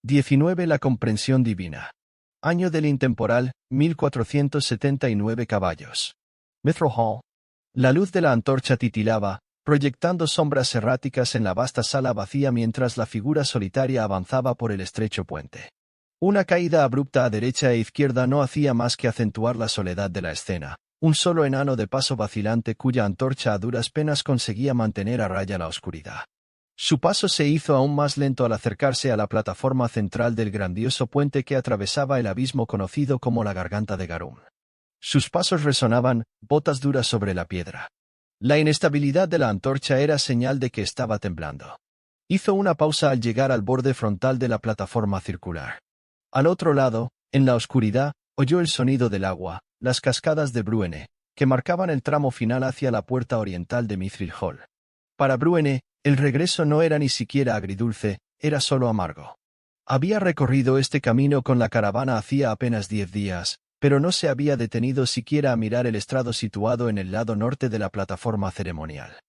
19. La comprensión divina. Año del intemporal, 1479 caballos. Mithril Hall. La luz de la antorcha titilaba, proyectando sombras erráticas en la vasta sala vacía mientras la figura solitaria avanzaba por el estrecho puente. Una caída abrupta a derecha e izquierda no hacía más que acentuar la soledad de la escena. Un solo enano de paso vacilante cuya antorcha a duras penas conseguía mantener a raya la oscuridad. Su paso se hizo aún más lento al acercarse a la plataforma central del grandioso puente que atravesaba el abismo conocido como la Garganta de Garum. Sus pasos resonaban, botas duras sobre la piedra. La inestabilidad de la antorcha era señal de que estaba temblando. Hizo una pausa al llegar al borde frontal de la plataforma circular. Al otro lado, en la oscuridad, oyó el sonido del agua, las cascadas de Bruene, que marcaban el tramo final hacia la puerta oriental de Mithril Hall. Para Bruene, el regreso no era ni siquiera agridulce, era solo amargo. Había recorrido este camino con la caravana hacía apenas 10 días, pero no se había detenido siquiera a mirar el estrado situado en el lado norte de la plataforma ceremonial.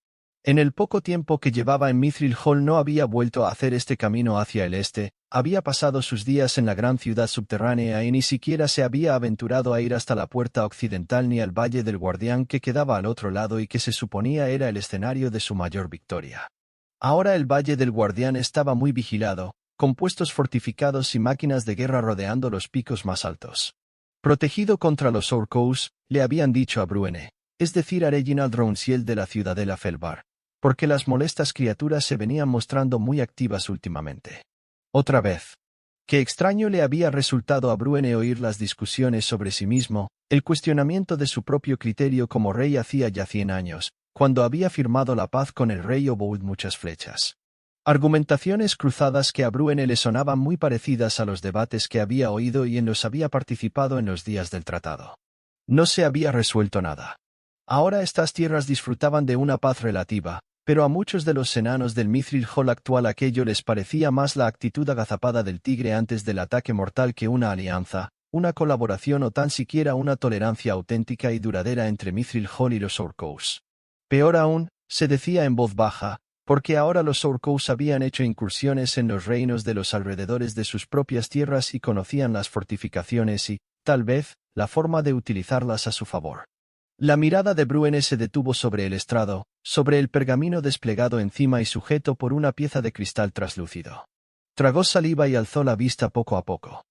En el poco tiempo que llevaba en Mithril Hall no había vuelto a hacer este camino hacia el este, había pasado sus días en la gran ciudad subterránea y ni siquiera se había aventurado a ir hasta la puerta occidental ni al Valle del Guardián que quedaba al otro lado y que se suponía era el escenario de su mayor victoria. Ahora el Valle del Guardián estaba muy vigilado, con puestos fortificados y máquinas de guerra rodeando los picos más altos. Protegido contra los Orcos, le habían dicho a Bruene, es decir a Reginald Rounciel de la ciudadela Felbar, porque las molestas criaturas se venían mostrando muy activas últimamente. Otra vez. Qué extraño le había resultado a Bruene oír las discusiones sobre sí mismo, el cuestionamiento de su propio criterio como rey hacía ya 100 años, cuando había firmado la paz con el rey Oboud Muchas Flechas. Argumentaciones cruzadas que a Bruene le sonaban muy parecidas a los debates que había oído y en los había participado en los días del tratado. No se había resuelto nada. Ahora estas tierras disfrutaban de una paz relativa, pero a muchos de los enanos del Mithril Hall actual aquello les parecía más la actitud agazapada del tigre antes del ataque mortal que una alianza, una colaboración o tan siquiera una tolerancia auténtica y duradera entre Mithril Hall y los Orcos. Peor aún, se decía en voz baja, porque ahora los Orcos habían hecho incursiones en los reinos de los alrededores de sus propias tierras y conocían las fortificaciones y, tal vez, la forma de utilizarlas a su favor. La mirada de Bruene se detuvo sobre el estrado, sobre el pergamino desplegado encima y sujeto por una pieza de cristal traslúcido. Tragó saliva y alzó la vista poco a poco.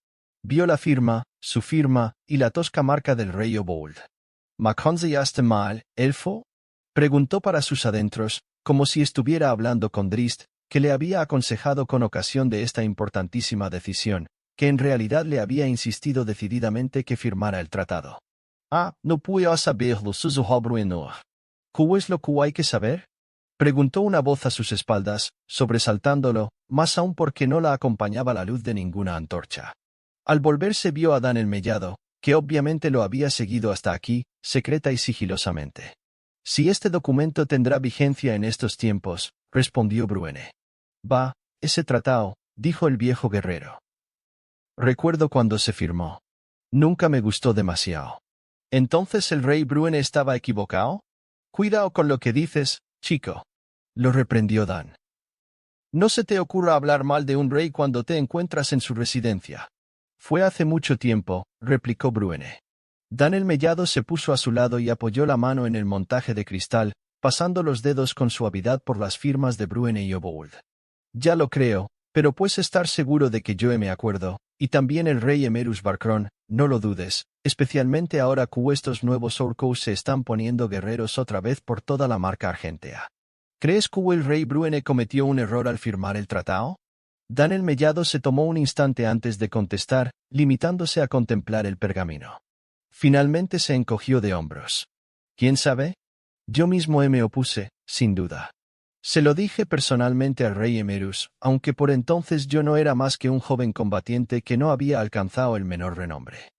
Vio la firma, su firma, y la tosca marca del rey Obould. «¿Mackenzie hasta mal, elfo?» preguntó para sus adentros, como si estuviera hablando con Drist, que le había aconsejado con ocasión de esta importantísima decisión, que en realidad le había insistido decididamente que firmara el tratado. «Ah, no puedo saberlo, susurró Bruene. ¿Qué es lo que hay que saber?» preguntó una voz a sus espaldas, sobresaltándolo, más aún porque no la acompañaba la luz de ninguna antorcha. Al volverse vio a Dan el Mellado, que obviamente lo había seguido hasta aquí, secreta y sigilosamente. «Si este documento tendrá vigencia en estos tiempos», respondió Bruene. «Va, ese tratado», dijo el viejo guerrero. «Recuerdo cuando se firmó. Nunca me gustó demasiado». ¿Entonces el rey Bruene estaba equivocado? «Cuidado con lo que dices, chico», lo reprendió Dan. «No se te ocurra hablar mal de un rey cuando te encuentras en su residencia». «Fue hace mucho tiempo», replicó Bruene. Dan el Mellado se puso a su lado y apoyó la mano en el montaje de cristal, pasando los dedos con suavidad por las firmas de Bruene y Obould. «Ya lo creo, pero puedes estar seguro de que yo me acuerdo, y también el rey Emerus Barcron, no lo dudes, especialmente ahora que estos nuevos Orcos se están poniendo guerreros otra vez por toda la marca argentea. ¿Crees que el rey Bruene cometió un error al firmar el tratado?» Dan el Mellado se tomó un instante antes de contestar, limitándose a contemplar el pergamino. Finalmente se encogió de hombros. «¿Quién sabe? Yo mismo me opuse, sin duda. Se lo dije personalmente al rey Emerus, aunque por entonces yo no era más que un joven combatiente que no había alcanzado el menor renombre.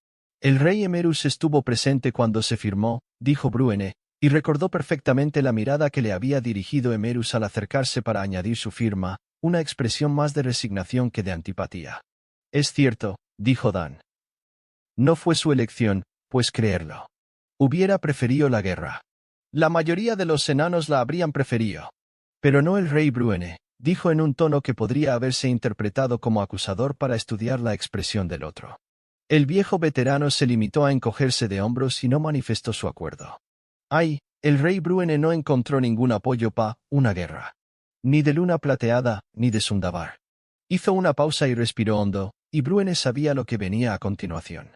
El rey Emerus estuvo presente cuando se firmó», dijo Bruene, y recordó perfectamente la mirada que le había dirigido Emerus al acercarse para añadir su firma, una expresión más de resignación que de antipatía. «Es cierto», dijo Dan. «No fue su elección, pues creerlo. Hubiera preferido la guerra. La mayoría de los enanos la habrían preferido. Pero no el rey Bruene», dijo en un tono que podría haberse interpretado como acusador para estudiar la expresión del otro. El viejo veterano se limitó a encogerse de hombros y no manifestó su acuerdo. Ay, el rey Bruene no encontró ningún apoyo para una guerra. Ni de Luna Plateada, ni de Sundabar. Hizo una pausa y respiró hondo, y Bruene sabía lo que venía a continuación.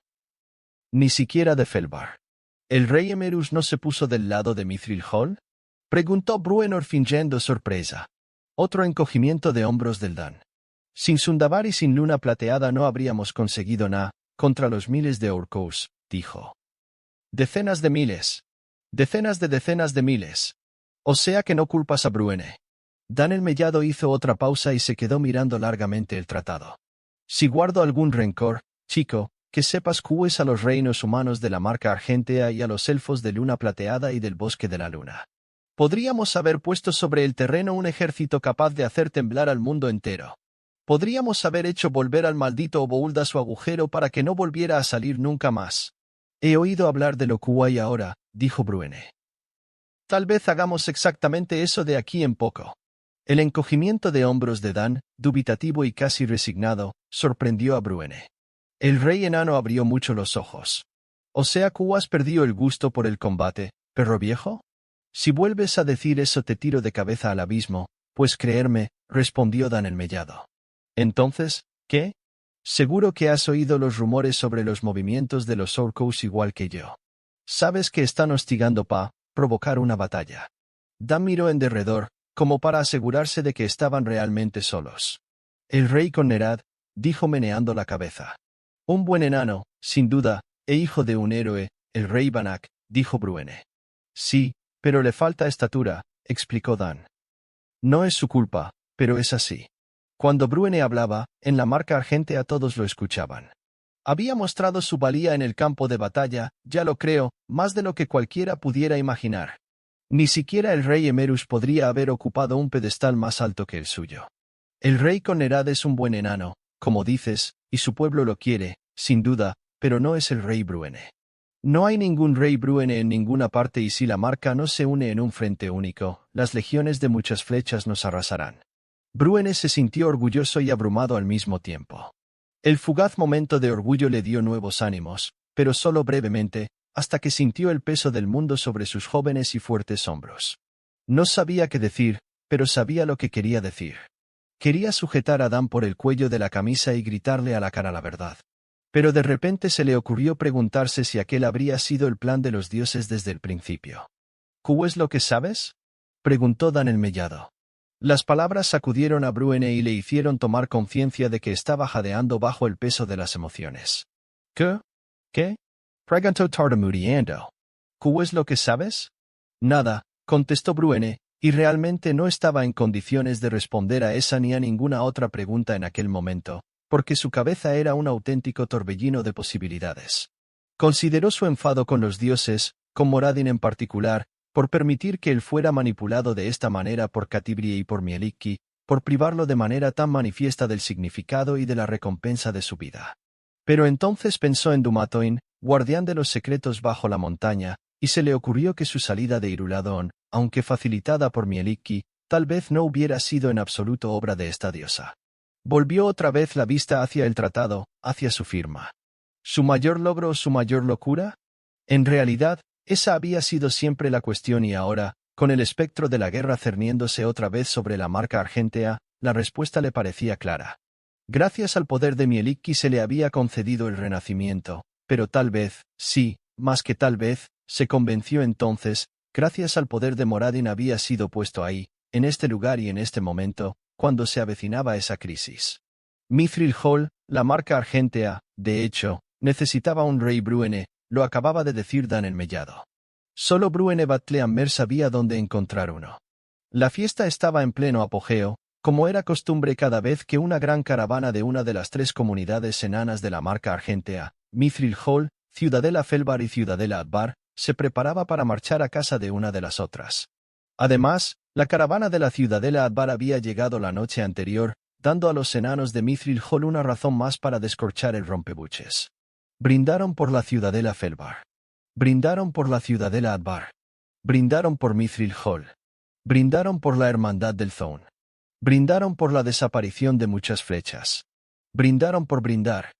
Ni siquiera de Felbar. ¿El rey Emerus no se puso del lado de Mithril Hall? Preguntó Bruenor fingiendo sorpresa. Otro encogimiento de hombros del Dan. Sin Sundabar y sin Luna Plateada no habríamos conseguido nada contra los miles de orcos, dijo. Decenas de miles. Decenas de miles. O sea que no culpas a Bruene. Dan el Mellado hizo otra pausa y se quedó mirando largamente el tratado. Si guardo algún rencor, chico, que sepas que es a los reinos humanos de la Marca Argentea y a los elfos de Luna Plateada y del Bosque de la Luna. Podríamos haber puesto sobre el terreno un ejército capaz de hacer temblar al mundo entero. Podríamos haber hecho volver al maldito Obould a su agujero para que no volviera a salir nunca más. He oído hablar de lo que hay ahora, dijo Bruene. Tal vez hagamos exactamente eso de aquí en poco. El encogimiento de hombros de Dan, dubitativo y casi resignado, sorprendió a Bruene. El rey enano abrió mucho los ojos. ¿O sea que has perdido el gusto por el combate, perro viejo? Si vuelves a decir eso te tiro de cabeza al abismo, pues creerme, respondió Dan el Mellado. Entonces, ¿qué? Seguro que has oído los rumores sobre los movimientos de los orcos igual que yo. Sabes que están hostigando para provocar una batalla. Dan miró en derredor, como para asegurarse de que estaban realmente solos. El rey Connerad, dijo meneando la cabeza. Un buen enano, sin duda, e hijo de un héroe, el rey Banach, dijo Bruene. Sí, pero le falta estatura, explicó Dan. No es su culpa, pero es así. Cuando Bruene hablaba, en la Marca Argentea todos lo escuchaban. Había mostrado su valía en el campo de batalla, ya lo creo, más de lo que cualquiera pudiera imaginar. Ni siquiera el rey Emerus podría haber ocupado un pedestal más alto que el suyo. El rey Connerad es un buen enano, como dices, y su pueblo lo quiere, sin duda, pero no es el rey Bruene. No hay ningún rey Bruene en ninguna parte y si la Marca no se une en un frente único, las legiones de muchas flechas nos arrasarán. Bruene se sintió orgulloso y abrumado al mismo tiempo. El fugaz momento de orgullo le dio nuevos ánimos, pero solo brevemente, hasta que sintió el peso del mundo sobre sus jóvenes y fuertes hombros. No sabía qué decir, pero sabía lo que quería decir. Quería sujetar a Dan por el cuello de la camisa y gritarle a la cara la verdad. Pero de repente se le ocurrió preguntarse si aquel habría sido el plan de los dioses desde el principio. ¿Qué es lo que sabes? Preguntó Dan el Mellado. Las palabras sacudieron a Bruene y le hicieron tomar conciencia de que estaba jadeando bajo el peso de las emociones. ¿Qué? ¿Qué? Preguntó tartamudeando. ¿Qué es lo que sabes? Nada, contestó Bruene, y realmente no estaba en condiciones de responder a esa ni a ninguna otra pregunta en aquel momento, porque su cabeza era un auténtico torbellino de posibilidades. Consideró su enfado con los dioses, con Moradin en particular, por permitir que él fuera manipulado de esta manera por Catibrie y por Mielikki, por privarlo de manera tan manifiesta del significado y de la recompensa de su vida. Pero entonces pensó en Dumatoin, guardián de los secretos bajo la montaña, y se le ocurrió que su salida de Iruladón, aunque facilitada por Mielikki, tal vez no hubiera sido en absoluto obra de esta diosa. Volvió otra vez la vista hacia el tratado, hacia su firma. ¿Su mayor logro o su mayor locura? En realidad, esa había sido siempre la cuestión y ahora, con el espectro de la guerra cerniéndose otra vez sobre la Marca Argentea, la respuesta le parecía clara. Gracias al poder de Mielikki se le había concedido el renacimiento, pero tal vez, sí, más que tal vez, se convenció entonces, gracias al poder de Moradin había sido puesto ahí, en este lugar y en este momento, cuando se avecinaba esa crisis. Mithril Hall, la Marca Argentea, de hecho, necesitaba un rey Bruene, lo acababa de decir Dan el Mellado. Solo Bruene Batleamer sabía dónde encontrar uno. La fiesta estaba en pleno apogeo, como era costumbre cada vez que una gran caravana de una de las tres comunidades enanas de la Marca Argentea, Mithril Hall, Ciudadela Felbar y Ciudadela Advar, se preparaba para marchar a casa de una de las otras. Además, la caravana de la Ciudadela Advar había llegado la noche anterior, dando a los enanos de Mithril Hall una razón más para descorchar el rompebuches. Brindaron por la Ciudadela Felbar. Brindaron por la Ciudadela Advar. Brindaron por Mithril Hall. Brindaron por la Hermandad del Thone. Brindaron por la desaparición de muchas flechas. Brindaron por brindar.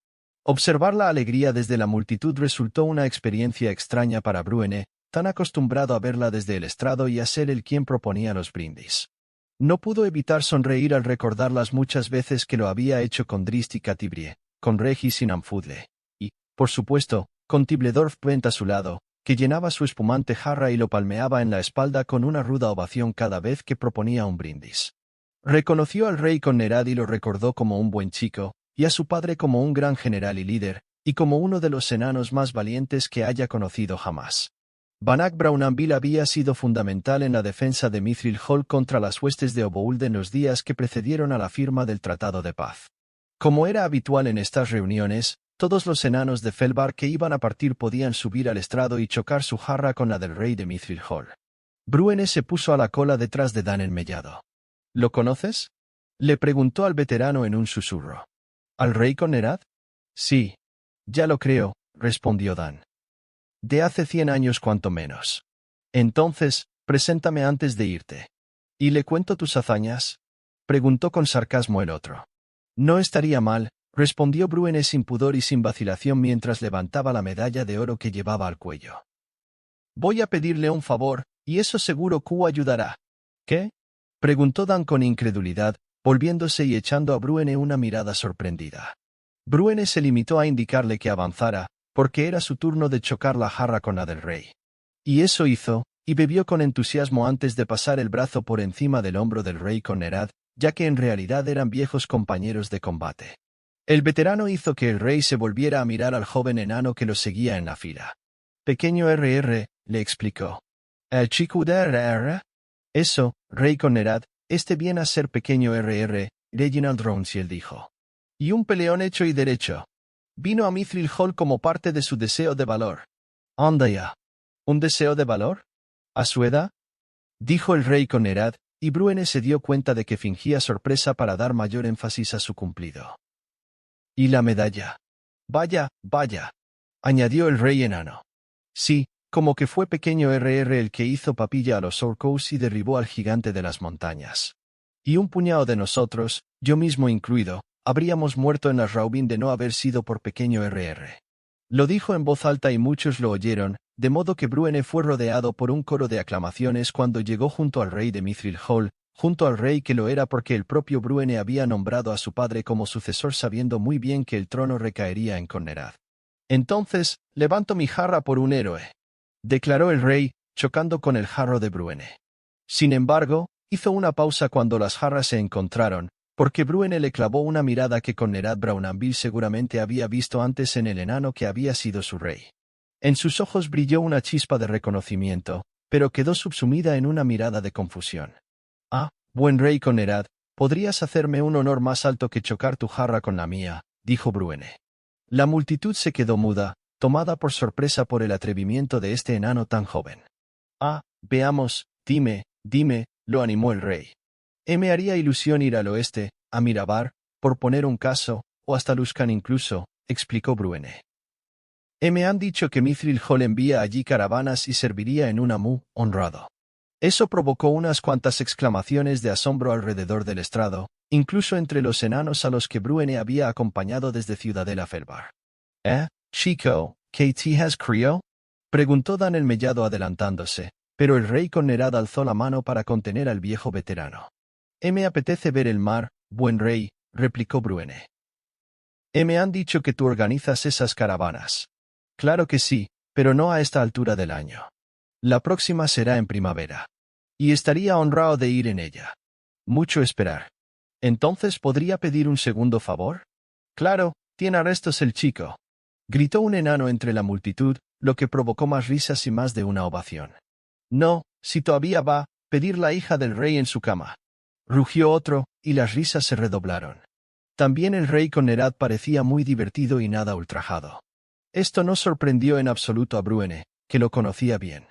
Observar la alegría desde la multitud resultó una experiencia extraña para Bruene, tan acostumbrado a verla desde el estrado y a ser él quien proponía los brindis. No pudo evitar sonreír al recordar las muchas veces que lo había hecho con Drist y Catibrie, con Regis y Namfudle, y, por supuesto, con Tibledorf Pent a su lado, que llenaba su espumante jarra y lo palmeaba en la espalda con una ruda ovación cada vez que proponía un brindis. Reconoció al rey con Nerad y lo recordó como un buen chico, y a su padre como un gran general y líder, y como uno de los enanos más valientes que haya conocido jamás. Banach Braunambil había sido fundamental en la defensa de Mithril Hall contra las huestes de Obould en los días que precedieron a la firma del Tratado de Paz. Como era habitual en estas reuniones, todos los enanos de Felbar que iban a partir podían subir al estrado y chocar su jarra con la del rey de Mithril Hall. Bruene se puso a la cola detrás de Dan el Mellado. ¿Lo conoces?, le preguntó al veterano en un susurro. ¿Al rey con Nerad? Sí. Ya lo creo, respondió Dan. De hace 100 años cuanto menos. Entonces, preséntame antes de irte. ¿Y le cuento tus hazañas?, preguntó con sarcasmo el otro. No estaría mal, respondió Bruene sin pudor y sin vacilación mientras levantaba la medalla de oro que llevaba al cuello. Voy a pedirle un favor, y eso seguro que ayudará. ¿Qué?, preguntó Dan con incredulidad, volviéndose y echando a Bruene una mirada sorprendida. Bruene se limitó a indicarle que avanzara, porque era su turno de chocar la jarra con la del rey. Y eso hizo, y bebió con entusiasmo antes de pasar el brazo por encima del hombro del rey con Nerad, ya que en realidad eran viejos compañeros de combate. El veterano hizo que el rey se volviera a mirar al joven enano que lo seguía en la fila. Pequeño RR, le explicó. ¿El chico de RR? Eso, rey con Nerad, viene a ser pequeño RR, Reginald Rounciel dijo. Y un peleón hecho y derecho. Vino a Mithril Hall como parte de su deseo de valor. Anda ya. ¿Un deseo de valor? ¿A su edad?, dijo el rey con Nerad, y Bruene se dio cuenta de que fingía sorpresa para dar mayor énfasis a su cumplido. ¿Y la medalla? Vaya, vaya, añadió el rey enano. Sí, como que fue pequeño RR el que hizo papilla a los orcos y derribó al gigante de las montañas. Y un puñado de nosotros, yo mismo incluido, habríamos muerto en las Raubin de no haber sido por pequeño RR. Lo dijo en voz alta y muchos lo oyeron, de modo que Bruene fue rodeado por un coro de aclamaciones cuando llegó junto al rey de Mithril Hall, junto al rey que lo era porque el propio Bruene había nombrado a su padre como sucesor sabiendo muy bien que el trono recaería en Connerad. Entonces, levanto mi jarra por un héroe, declaró el rey, chocando con el jarro de Bruene. Sin embargo, hizo una pausa cuando las jarras se encontraron, porque Bruene le clavó una mirada que con Nerad Braunambil seguramente había visto antes en el enano que había sido su rey. En sus ojos brilló una chispa de reconocimiento, pero quedó subsumida en una mirada de confusión. Ah, buen rey con Nerad, podrías hacerme un honor más alto que chocar tu jarra con la mía, dijo Bruene. La multitud se quedó muda, tomada por sorpresa por el atrevimiento de este enano tan joven. Ah, veamos, dime, lo animó el rey. Me haría ilusión ir al oeste, a Mirabar, por poner un caso, o hasta Luskan incluso, explicó Bruene. Me han dicho que Mithril Hall envía allí caravanas y serviría en un amú honrado. Eso provocó unas cuantas exclamaciones de asombro alrededor del estrado, incluso entre los enanos a los que Bruene había acompañado desde Ciudadela Felbar. Chico, ¿qué te has criado?, preguntó Dan el Mellado adelantándose, pero el rey con Nerad alzó la mano para contener al viejo veterano. Me apetece ver el mar, buen rey, replicó Bruene. Me han dicho que tú organizas esas caravanas. Claro que sí, pero no a esta altura del año. La próxima será en primavera. Y estaría honrado de ir en ella. Mucho esperar. ¿Entonces podría pedir un segundo favor? Claro, tiene arrestos el chico, gritó un enano entre la multitud, lo que provocó más risas y más de una ovación. No, si todavía va, pedir la hija del rey en su cama. Rugió otro, y las risas se redoblaron. También el rey con Nerad parecía muy divertido y nada ultrajado. Esto no sorprendió en absoluto a Bruene, que lo conocía bien.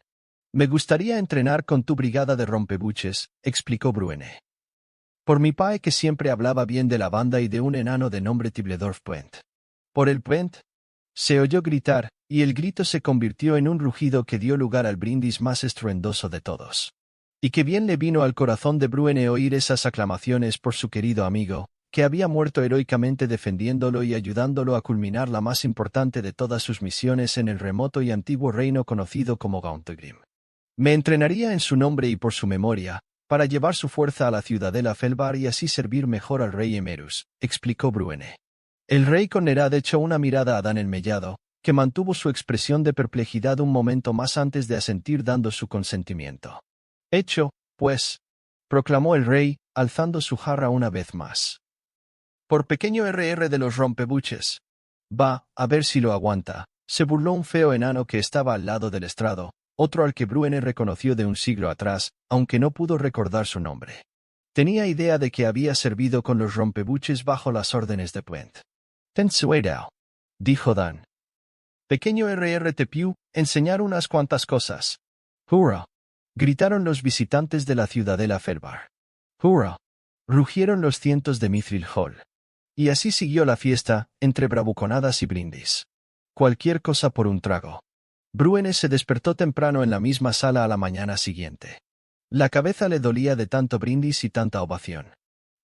Me gustaría entrenar con tu brigada de rompebuches, explicó Bruene. Por mi pae que siempre hablaba bien de la banda y de un enano de nombre Tibledorf Puent. ¿Por el Puent? Se oyó gritar, y el grito se convirtió en un rugido que dio lugar al brindis más estruendoso de todos. Y qué bien le vino al corazón de Bruene oír esas aclamaciones por su querido amigo, que había muerto heroicamente defendiéndolo y ayudándolo a culminar la más importante de todas sus misiones en el remoto y antiguo reino conocido como Gauntlegrim. Me entrenaría en su nombre y por su memoria, para llevar su fuerza a la ciudadela Felbar y así servir mejor al rey Emerus, explicó Bruene. El rey con Nerad echó una mirada a Dan el Mellado, que mantuvo su expresión de perplejidad un momento más antes de asentir dando su consentimiento. Hecho, pues, proclamó el rey, alzando su jarra una vez más. Por pequeño RR de los rompebuches. Va, a ver si lo aguanta, se burló un feo enano que estaba al lado del estrado, otro al que Bruene reconoció de un siglo atrás, aunque no pudo recordar su nombre. Tenía idea de que había servido con los rompebuches bajo las órdenes de Puent. Tensuedao, dijo Dan. Pequeño RR Tepiu, enseñar unas cuantas cosas. ¡Hurra! Gritaron los visitantes de la ciudadela Felbar. ¡Hurra! Rugieron los cientos de Mithril Hall. Y así siguió la fiesta, entre bravuconadas y brindis. Cualquier cosa por un trago. Bruene se despertó temprano en la misma sala a la mañana siguiente. La cabeza le dolía de tanto brindis y tanta ovación.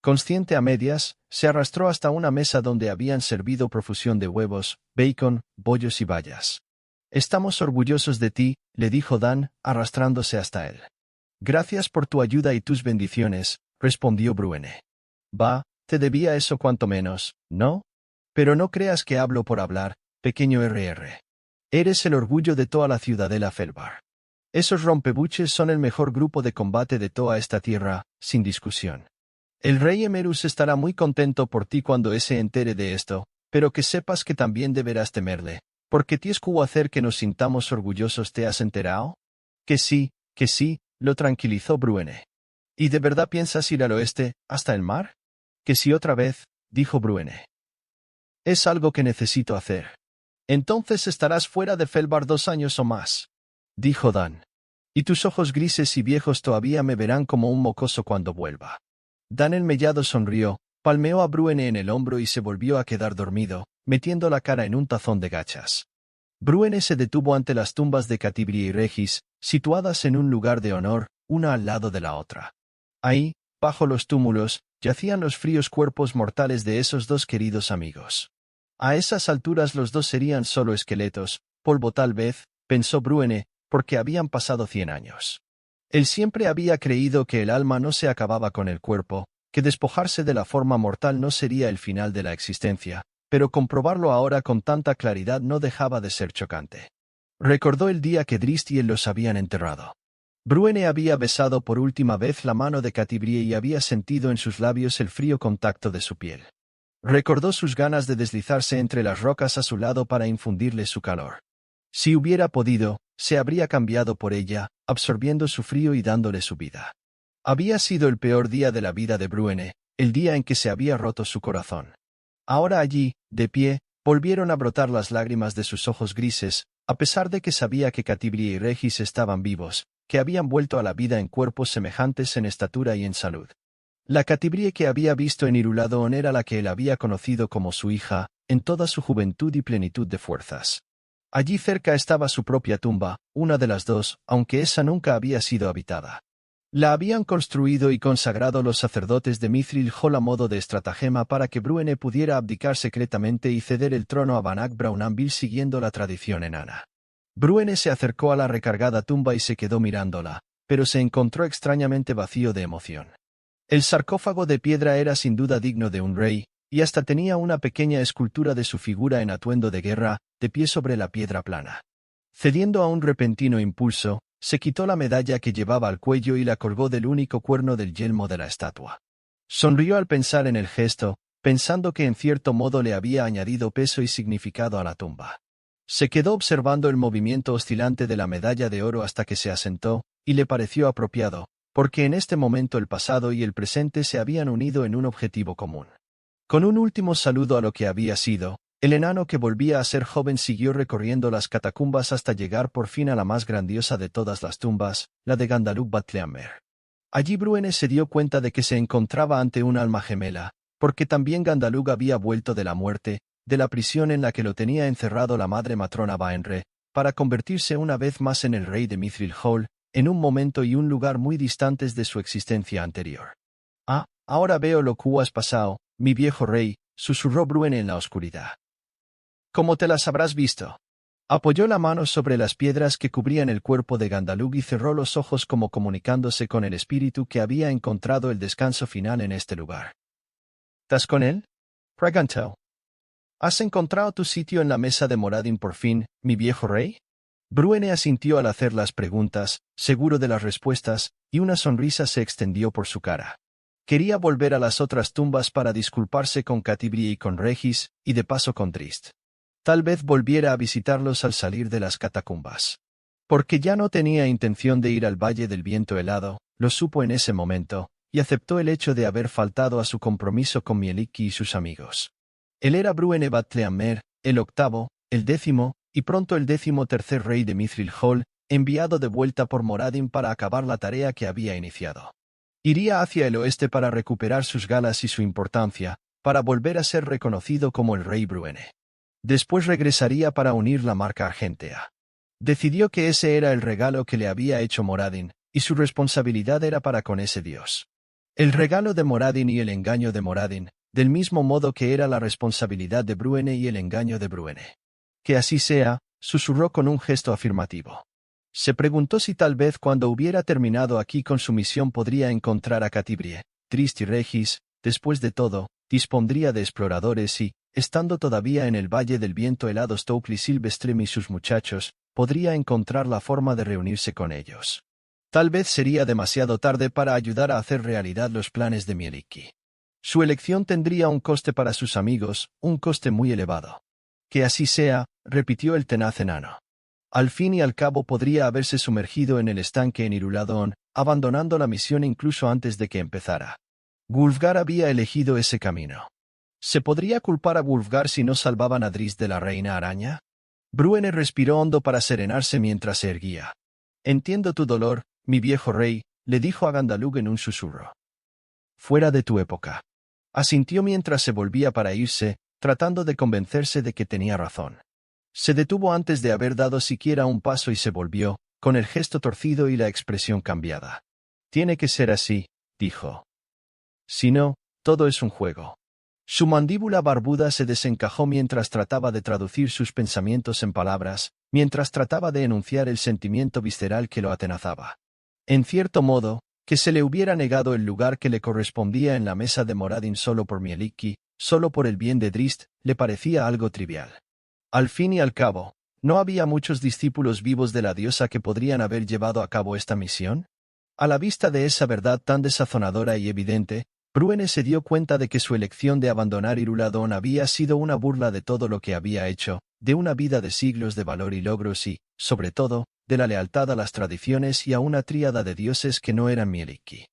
Consciente a medias, se arrastró hasta una mesa donde habían servido profusión de huevos, bacon, bollos y bayas. «Estamos orgullosos de ti», le dijo Dan, arrastrándose hasta él. «Gracias por tu ayuda y tus bendiciones», respondió Bruene. «Va, te debía eso cuanto menos, ¿no? Pero no creas que hablo por hablar, pequeño RR. Eres el orgullo de toda la ciudadela Felbar. Esos rompebuches son el mejor grupo de combate de toda esta tierra, sin discusión. El rey Emerus estará muy contento por ti cuando se entere de esto, pero que sepas que también deberás temerle, porque tienes que hacer que nos sintamos orgullosos. ¿Te has enterado? Que sí, lo tranquilizó Bruene. ¿Y de verdad piensas ir al oeste, hasta el mar? Que sí otra vez, dijo Bruene. Es algo que necesito hacer. Entonces estarás fuera de Felbar 2 años o más, dijo Dan. Y tus ojos grises y viejos todavía me verán como un mocoso cuando vuelva. Dan el Mellado sonrió, palmeó a Bruene en el hombro y se volvió a quedar dormido, metiendo la cara en un tazón de gachas. Bruene se detuvo ante las tumbas de Catibria y Regis, situadas en un lugar de honor, una al lado de la otra. Ahí, bajo los túmulos, yacían los fríos cuerpos mortales de esos dos queridos amigos. A esas alturas los dos serían solo esqueletos, polvo tal vez, pensó Bruene, porque habían pasado 100 años. Él siempre había creído que el alma no se acababa con el cuerpo, que despojarse de la forma mortal no sería el final de la existencia, pero comprobarlo ahora con tanta claridad no dejaba de ser chocante. Recordó el día que Drist y él los habían enterrado. Bruene había besado por última vez la mano de Catibria y había sentido en sus labios el frío contacto de su piel. Recordó sus ganas de deslizarse entre las rocas a su lado para infundirle su calor. Si hubiera podido, se habría cambiado por ella, absorbiendo su frío y dándole su vida. Había sido el peor día de la vida de Bruene, el día en que se había roto su corazón. Ahora allí, de pie, volvieron a brotar las lágrimas de sus ojos grises, a pesar de que sabía que Catibria y Regis estaban vivos, que habían vuelto a la vida en cuerpos semejantes en estatura y en salud. La Catibria que había visto en Iruladón era la que él había conocido como su hija, en toda su juventud y plenitud de fuerzas. Allí cerca estaba su propia tumba, una de las dos, aunque esa nunca había sido habitada. La habían construido y consagrado los sacerdotes de Mithril Hall a modo de estratagema para que Bruene pudiera abdicar secretamente y ceder el trono a Banach Braunanvil siguiendo la tradición enana. Bruene se acercó a la recargada tumba y se quedó mirándola, pero se encontró extrañamente vacío de emoción. El sarcófago de piedra era sin duda digno de un rey, y hasta tenía una pequeña escultura de su figura en atuendo de guerra, de pie sobre la piedra plana. Cediendo a un repentino impulso, se quitó la medalla que llevaba al cuello y la colgó del único cuerno del yelmo de la estatua. Sonrió al pensar en el gesto, pensando que en cierto modo le había añadido peso y significado a la tumba. Se quedó observando el movimiento oscilante de la medalla de oro hasta que se asentó, y le pareció apropiado, porque en este momento el pasado y el presente se habían unido en un objetivo común. Con un último saludo a lo que había sido, el enano que volvía a ser joven siguió recorriendo las catacumbas hasta llegar por fin a la más grandiosa de todas las tumbas, la de Gandaluk Batleamer. Allí Bruene se dio cuenta de que se encontraba ante un alma gemela, porque también Gandaluk había vuelto de la muerte, de la prisión en la que lo tenía encerrado la madre matrona Baenre, para convertirse una vez más en el rey de Mithril Hall, en un momento y un lugar muy distantes de su existencia anterior. Ah, ahora veo lo que has pasado, mi viejo rey, susurró Bruene en la oscuridad. ¿Cómo te las habrás visto? Apoyó la mano sobre las piedras que cubrían el cuerpo de Gandalf y cerró los ojos como comunicándose con el espíritu que había encontrado el descanso final en este lugar. ¿Estás con él? Preguntó. ¿Has encontrado tu sitio en la mesa de Moradin por fin, mi viejo rey? Bruene asintió al hacer las preguntas, seguro de las respuestas, y una sonrisa se extendió por su cara. Quería volver a las otras tumbas para disculparse con Catibri y con Regis, y de paso con Drist. Tal vez volviera a visitarlos al salir de las catacumbas. Porque ya no tenía intención de ir al Valle del Viento Helado, lo supo en ese momento, y aceptó el hecho de haber faltado a su compromiso con Mielikki y sus amigos. Él era Bruene Batleamer, el octavo, el 10º, y pronto el 13º rey de Mithril Hall, enviado de vuelta por Moradin para acabar la tarea que había iniciado. Iría hacia el oeste para recuperar sus galas y su importancia, para volver a ser reconocido como el rey Bruene. Después regresaría para unir la marca argentea. Decidió que ese era el regalo que le había hecho Moradin, y su responsabilidad era para con ese dios. El regalo de Moradin y el engaño de Moradin, del mismo modo que era la responsabilidad de Bruene y el engaño de Bruene. Que así sea, susurró con un gesto afirmativo. Se preguntó si tal vez cuando hubiera terminado aquí con su misión podría encontrar a Catibrie, Drist y Regis. Después de todo, dispondría de exploradores y, estando todavía en el Valle del Viento Helado, Stokely Silverstream y sus muchachos, podría encontrar la forma de reunirse con ellos. Tal vez sería demasiado tarde para ayudar a hacer realidad los planes de Mielikki. Su elección tendría un coste para sus amigos, un coste muy elevado. Que así sea, repitió el tenaz enano. Al fin y al cabo podría haberse sumergido en el estanque en Iruladón, abandonando la misión incluso antes de que empezara. Wulfgar había elegido ese camino. ¿Se podría culpar a Wulfgar si no salvaban a Drist de la reina araña? Bruene respiró hondo para serenarse mientras se erguía. Entiendo tu dolor, mi viejo rey, le dijo a Gandalf en un susurro. Fuera de tu época. Asintió mientras se volvía para irse, tratando de convencerse de que tenía razón. Se detuvo antes de haber dado siquiera un paso y se volvió, con el gesto torcido y la expresión cambiada. Tiene que ser así, dijo. Si no, todo es un juego. Su mandíbula barbuda se desencajó mientras trataba de traducir sus pensamientos en palabras, mientras trataba de enunciar el sentimiento visceral que lo atenazaba. En cierto modo, que se le hubiera negado el lugar que le correspondía en la mesa de Moradin solo por Mielikki, solo por el bien de Drist, le parecía algo trivial. Al fin y al cabo, ¿no había muchos discípulos vivos de la diosa que podrían haber llevado a cabo esta misión? A la vista de esa verdad tan desazonadora y evidente, Bruene se dio cuenta de que su elección de abandonar Iruladón había sido una burla de todo lo que había hecho, de una vida de siglos de valor y logros y, sobre todo, de la lealtad a las tradiciones y a una tríada de dioses que no eran Mielikki.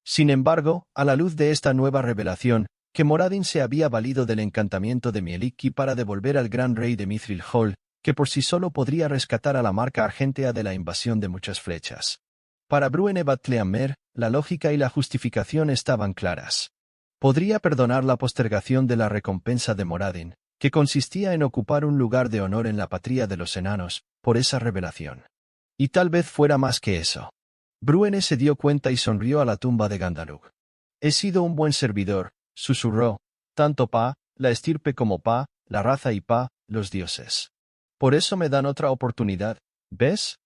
Sin embargo, a la luz de esta nueva revelación, que Moradin se había valido del encantamiento de Mielikki para devolver al gran rey de Mithril Hall, que por sí solo podría rescatar a la marca argentea de la invasión de muchas flechas. Para Bruene Batleamer, la lógica y la justificación estaban claras. Podría perdonar la postergación de la recompensa de Moradin, que consistía en ocupar un lugar de honor en la patria de los enanos, por esa revelación. Y tal vez fuera más que eso. Bruene se dio cuenta y sonrió a la tumba de Gandalf. He sido un buen servidor, susurró, tanto Pa, la estirpe como Pa, la raza y Pa, los dioses. Por eso me dan otra oportunidad, ¿ves?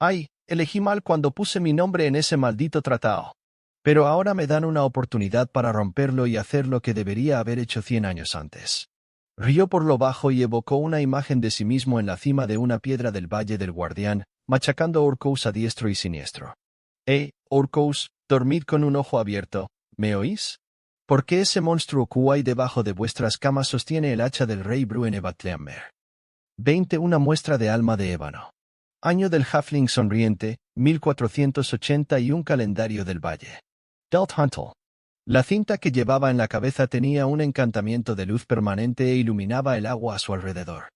Ay, elegí mal cuando puse mi nombre en ese maldito tratado. Pero ahora me dan una oportunidad para romperlo y hacer lo que debería haber hecho 100 años antes. Rió por lo bajo y evocó una imagen de sí mismo en la cima de una piedra del Valle del Guardián, machacando a Orcous a diestro y siniestro. Orcous, dormid con un ojo abierto, ¿me oís? ¿Por qué ese monstruo que hay debajo de vuestras camas sostiene el hacha del rey Bruene Batleamer? 20. Una muestra de alma de ébano. Año del Halfling sonriente, 1481. Calendario del Valle. Delt Huntle. La cinta que llevaba en la cabeza tenía un encantamiento de luz permanente e iluminaba el agua a su alrededor.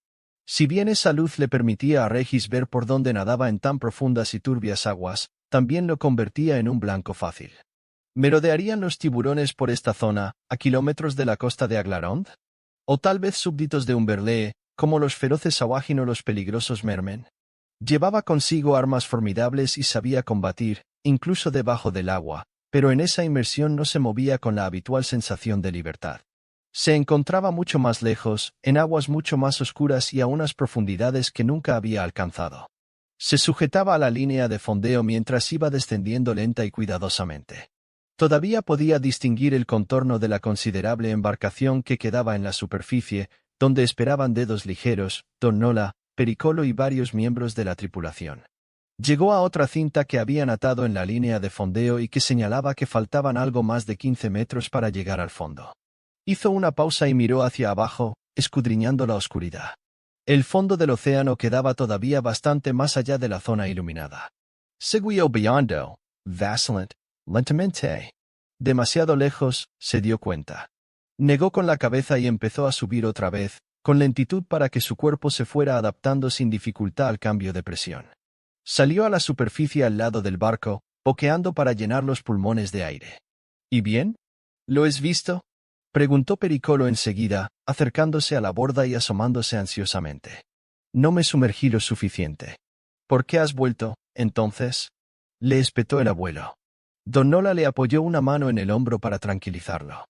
Si bien esa luz le permitía a Regis ver por dónde nadaba en tan profundas y turbias aguas, también lo convertía en un blanco fácil. ¿Merodearían los tiburones por esta zona, a kilómetros de la costa de Aglarond? ¿O tal vez súbditos de Umberlee, como los feroces Awagin o los peligrosos Mermen? Llevaba consigo armas formidables y sabía combatir, incluso debajo del agua, pero en esa inmersión no se movía con la habitual sensación de libertad. Se encontraba mucho más lejos, en aguas mucho más oscuras y a unas profundidades que nunca había alcanzado. Se sujetaba a la línea de fondeo mientras iba descendiendo lenta y cuidadosamente. Todavía podía distinguir el contorno de la considerable embarcación que quedaba en la superficie, donde esperaban dedos ligeros, Don Nola, Pericolo y varios miembros de la tripulación. Llegó a otra cinta que habían atado en la línea de fondeo y que señalaba que faltaban algo más de 15 metros para llegar al fondo. Hizo una pausa y miró hacia abajo, escudriñando la oscuridad. El fondo del océano quedaba todavía bastante más allá de la zona iluminada. Seguió viendo, vacilante, lentamente. Demasiado lejos, se dio cuenta. Negó con la cabeza y empezó a subir otra vez, con lentitud para que su cuerpo se fuera adaptando sin dificultad al cambio de presión. Salió a la superficie al lado del barco, boqueando para llenar los pulmones de aire. ¿Y bien? ¿Lo has visto?, preguntó Pericolo enseguida, acercándose a la borda y asomándose ansiosamente. No me sumergí lo suficiente. ¿Por qué has vuelto, entonces?, le espetó el abuelo. Don Nola le apoyó una mano en el hombro para tranquilizarlo.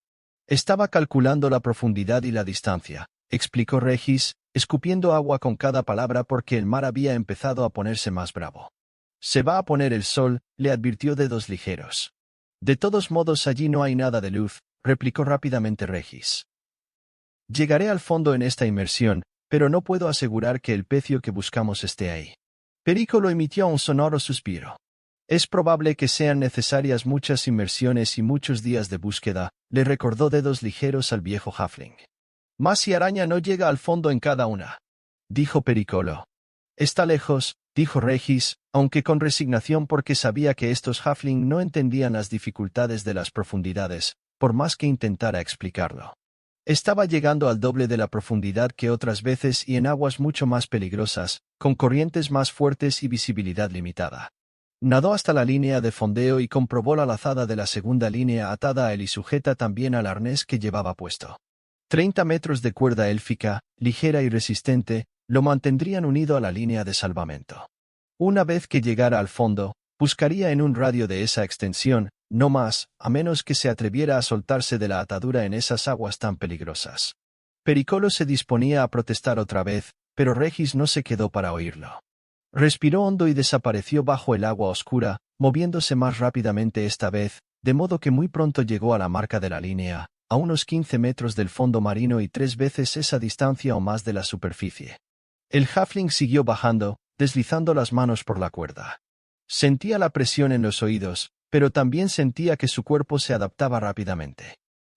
Estaba calculando la profundidad y la distancia, explicó Regis, escupiendo agua con cada palabra porque el mar había empezado a ponerse más bravo. Se va a poner el sol, le advirtió Dedos Ligeros. De todos modos allí no hay nada de luz, replicó rápidamente Regis. Llegaré al fondo en esta inmersión, pero no puedo asegurar que el pecio que buscamos esté ahí. Pericolo emitió un sonoro suspiro. Es probable que sean necesarias muchas inmersiones y muchos días de búsqueda, le recordó Dedos Ligeros al viejo halfling. Más si araña no llega al fondo en cada una, dijo Pericolo. Está lejos, dijo Regis, aunque con resignación porque sabía que estos halfling no entendían las dificultades de las profundidades, por más que intentara explicarlo. Estaba llegando al doble de la profundidad que otras veces y en aguas mucho más peligrosas, con corrientes más fuertes y visibilidad limitada. Nadó hasta la línea de fondeo y comprobó la lazada de la segunda línea atada a él y sujeta también al arnés que llevaba puesto. 30 metros de cuerda élfica, ligera y resistente, lo mantendrían unido a la línea de salvamento. Una vez que llegara al fondo, buscaría en un radio de esa extensión, no más, a menos que se atreviera a soltarse de la atadura en esas aguas tan peligrosas. Pericolo se disponía a protestar otra vez, pero Regis no se quedó para oírlo. Respiró hondo y desapareció bajo el agua oscura, moviéndose más rápidamente esta vez, de modo que muy pronto llegó a la marca de la línea, a unos 15 metros del fondo marino y 3 veces esa distancia o más de la superficie. El halfling siguió bajando, deslizando las manos por la cuerda. Sentía la presión en los oídos, pero también sentía que su cuerpo se adaptaba rápidamente.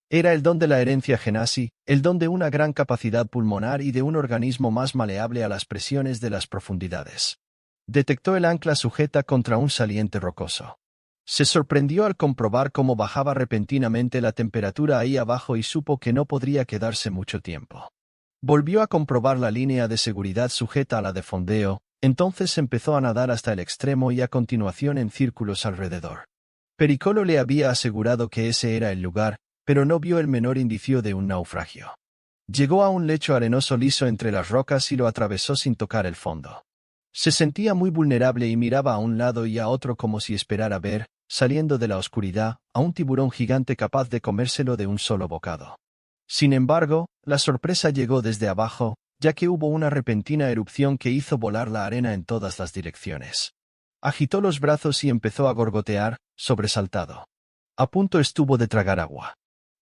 Era el don de la herencia genasi, el don de una gran capacidad pulmonar y de un organismo más maleable a las presiones de las profundidades. Detectó el ancla sujeta contra un saliente rocoso. Se sorprendió al comprobar cómo bajaba repentinamente la temperatura ahí abajo y supo que no podría quedarse mucho tiempo. Volvió a comprobar la línea de seguridad sujeta a la de fondeo, entonces empezó a nadar hasta el extremo y a continuación en círculos alrededor. Pericolo le había asegurado que ese era el lugar, pero no vio el menor indicio de un naufragio. Llegó a un lecho arenoso liso entre las rocas y lo atravesó sin tocar el fondo. Se sentía muy vulnerable y miraba a un lado y a otro como si esperara ver, saliendo de la oscuridad, a un tiburón gigante capaz de comérselo de un solo bocado. Sin embargo, la sorpresa llegó desde abajo, ya que hubo una repentina erupción que hizo volar la arena en todas las direcciones. Agitó los brazos y empezó a gorgotear, sobresaltado. A punto estuvo de tragar agua.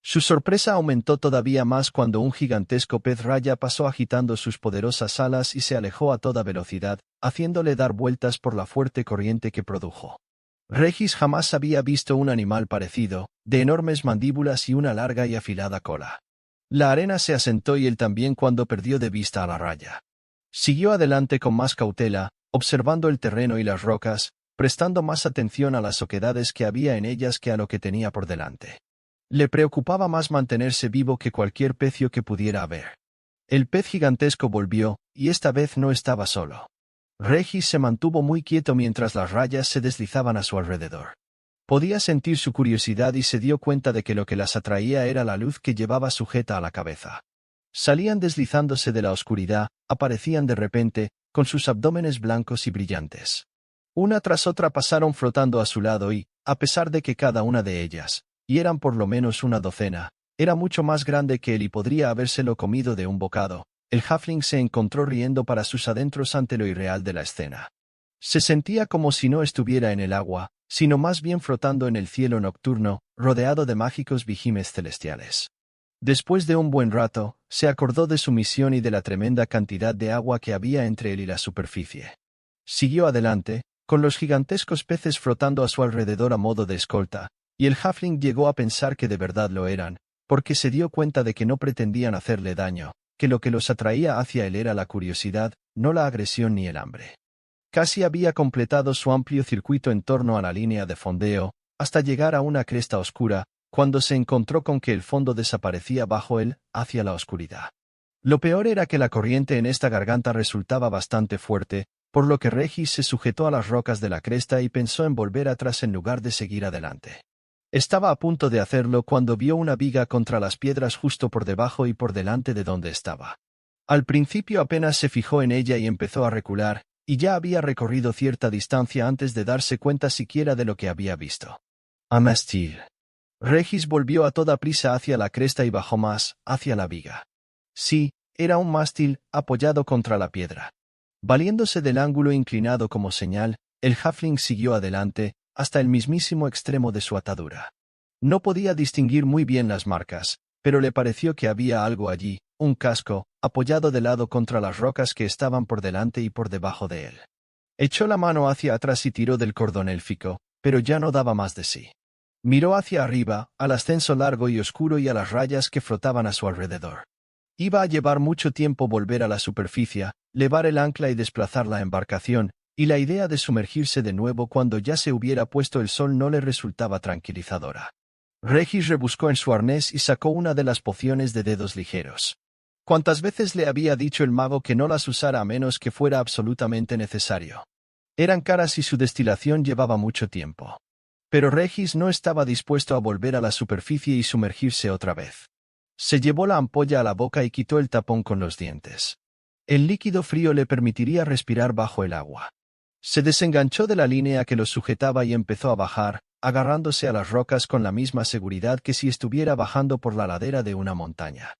Su sorpresa aumentó todavía más cuando un gigantesco pez raya pasó agitando sus poderosas alas y se alejó a toda velocidad, haciéndole dar vueltas por la fuerte corriente que produjo. Regis jamás había visto un animal parecido, de enormes mandíbulas y una larga y afilada cola. La arena se asentó y él también cuando perdió de vista a la raya. Siguió adelante con más cautela, observando el terreno y las rocas, prestando más atención a las oquedades que había en ellas que a lo que tenía por delante. Le preocupaba más mantenerse vivo que cualquier pecio que pudiera haber. El pez gigantesco volvió, y esta vez no estaba solo. Regis se mantuvo muy quieto mientras las rayas se deslizaban a su alrededor. Podía sentir su curiosidad y se dio cuenta de que lo que las atraía era la luz que llevaba sujeta a la cabeza. Salían deslizándose de la oscuridad, aparecían de repente, con sus abdómenes blancos y brillantes. Una tras otra pasaron flotando a su lado y, a pesar de que cada una de ellas, y eran por lo menos una docena, era mucho más grande que él y podría habérselo comido de un bocado, el halfling se encontró riendo para sus adentros ante lo irreal de la escena. Se sentía como si no estuviera en el agua, sino más bien flotando en el cielo nocturno, rodeado de mágicos vijimes celestiales. Después de un buen rato, se acordó de su misión y de la tremenda cantidad de agua que había entre él y la superficie. Siguió adelante, con los gigantescos peces flotando a su alrededor a modo de escolta, y el halfling llegó a pensar que de verdad lo eran, porque se dio cuenta de que no pretendían hacerle daño, que lo que los atraía hacia él era la curiosidad, no la agresión ni el hambre. Casi había completado su amplio circuito en torno a la línea de fondeo, hasta llegar a una cresta oscura, cuando se encontró con que el fondo desaparecía bajo él, hacia la oscuridad. Lo peor era que la corriente en esta garganta resultaba bastante fuerte, por lo que Regis se sujetó a las rocas de la cresta y pensó en volver atrás en lugar de seguir adelante. Estaba a punto de hacerlo cuando vio una viga contra las piedras justo por debajo y por delante de donde estaba. Al principio apenas se fijó en ella y empezó a recular, y ya había recorrido cierta distancia antes de darse cuenta siquiera de lo que había visto. Amastil. Regis volvió a toda prisa hacia la cresta y bajó más, hacia la viga. Sí, era un mástil, apoyado contra la piedra. Valiéndose del ángulo inclinado como señal, el halfling siguió adelante, hasta el mismísimo extremo de su atadura. No podía distinguir muy bien las marcas, pero le pareció que había algo allí, un casco, apoyado de lado contra las rocas que estaban por delante y por debajo de él. Echó la mano hacia atrás y tiró del cordón élfico, pero ya no daba más de sí. Miró hacia arriba, al ascenso largo y oscuro y a las rayas que flotaban a su alrededor. Iba a llevar mucho tiempo volver a la superficie, levar el ancla y desplazar la embarcación, y la idea de sumergirse de nuevo cuando ya se hubiera puesto el sol no le resultaba tranquilizadora. Regis rebuscó en su arnés y sacó una de las pociones de dedos ligeros. ¿Cuántas veces le había dicho el mago que no las usara a menos que fuera absolutamente necesario? Eran caras y su destilación llevaba mucho tiempo. Pero Regis no estaba dispuesto a volver a la superficie y sumergirse otra vez. Se llevó la ampolla a la boca y quitó el tapón con los dientes. El líquido frío le permitiría respirar bajo el agua. Se desenganchó de la línea que lo sujetaba y empezó a bajar, agarrándose a las rocas con la misma seguridad que si estuviera bajando por la ladera de una montaña.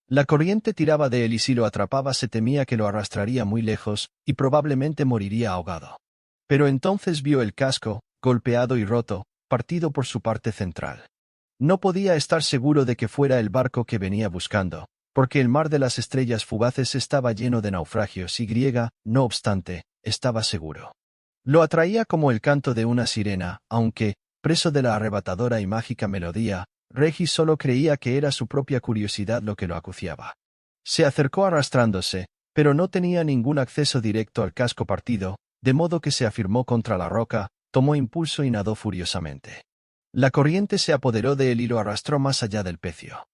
La corriente tiraba de él y si lo atrapaba se temía que lo arrastraría muy lejos, y probablemente moriría ahogado. Pero entonces vio el casco, golpeado y roto, partido por su parte central. No podía estar seguro de que fuera el barco que venía buscando, porque el mar de las estrellas fugaces estaba lleno de naufragios y no obstante, estaba seguro. Lo atraía como el canto de una sirena, aunque, preso de la arrebatadora y mágica melodía, Regis solo creía que era su propia curiosidad lo que lo acuciaba. Se acercó arrastrándose, pero no tenía ningún acceso directo al casco partido, de modo que se afirmó contra la roca, tomó impulso y nadó furiosamente. La corriente se apoderó de él y lo arrastró más allá del pecio.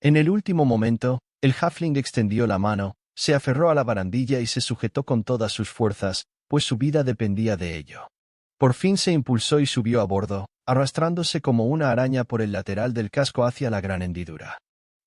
En el último momento, el halfling extendió la mano, se aferró a la barandilla y se sujetó con todas sus fuerzas, pues su vida dependía de ello. Por fin se impulsó y subió a bordo, arrastrándose como una araña por el lateral del casco hacia la gran hendidura.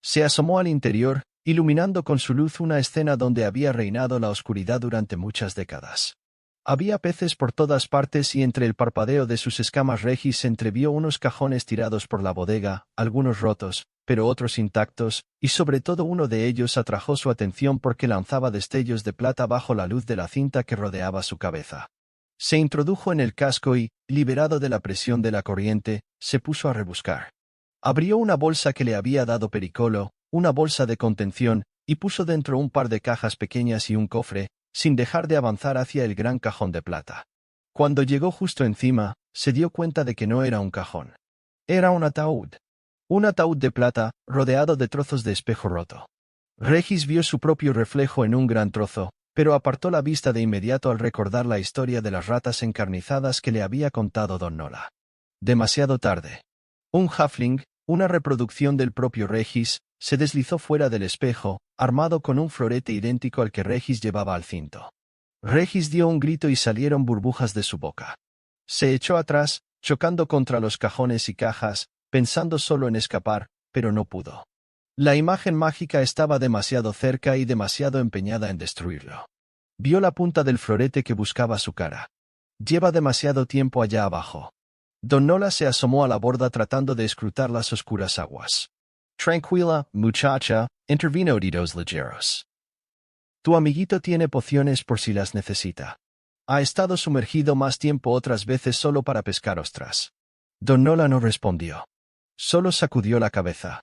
Se asomó al interior, iluminando con su luz una escena donde había reinado la oscuridad durante muchas décadas. Había peces por todas partes y entre el parpadeo de sus escamas Regis entrevió unos cajones tirados por la bodega, algunos rotos, pero otros intactos, y sobre todo uno de ellos atrajo su atención porque lanzaba destellos de plata bajo la luz de la cinta que rodeaba su cabeza. Se introdujo en el casco y, liberado de la presión de la corriente, se puso a rebuscar. Abrió una bolsa que le había dado Pericolo, una bolsa de contención, y puso dentro un par de cajas pequeñas y un cofre, sin dejar de avanzar hacia el gran cajón de plata. Cuando llegó justo encima, se dio cuenta de que no era un cajón. Era un ataúd. Un ataúd de plata, rodeado de trozos de espejo roto. Regis vio su propio reflejo en un gran trozo, pero apartó la vista de inmediato al recordar la historia de las ratas encarnizadas que le había contado Don Nola. Demasiado tarde. Un halfling, una reproducción del propio Regis, se deslizó fuera del espejo, armado con un florete idéntico al que Regis llevaba al cinto. Regis dio un grito y salieron burbujas de su boca. Se echó atrás, chocando contra los cajones y cajas, pensando solo en escapar, pero no pudo. La imagen mágica estaba demasiado cerca y demasiado empeñada en destruirlo. Vio la punta del florete que buscaba su cara. Lleva demasiado tiempo allá abajo. Don Nola se asomó a la borda tratando de escrutar las oscuras aguas. Tranquila, muchacha, intervino Didos Ligeros. Tu amiguito tiene pociones por si las necesita. Ha estado sumergido más tiempo otras veces solo para pescar ostras. Don Nola no respondió. Solo sacudió la cabeza.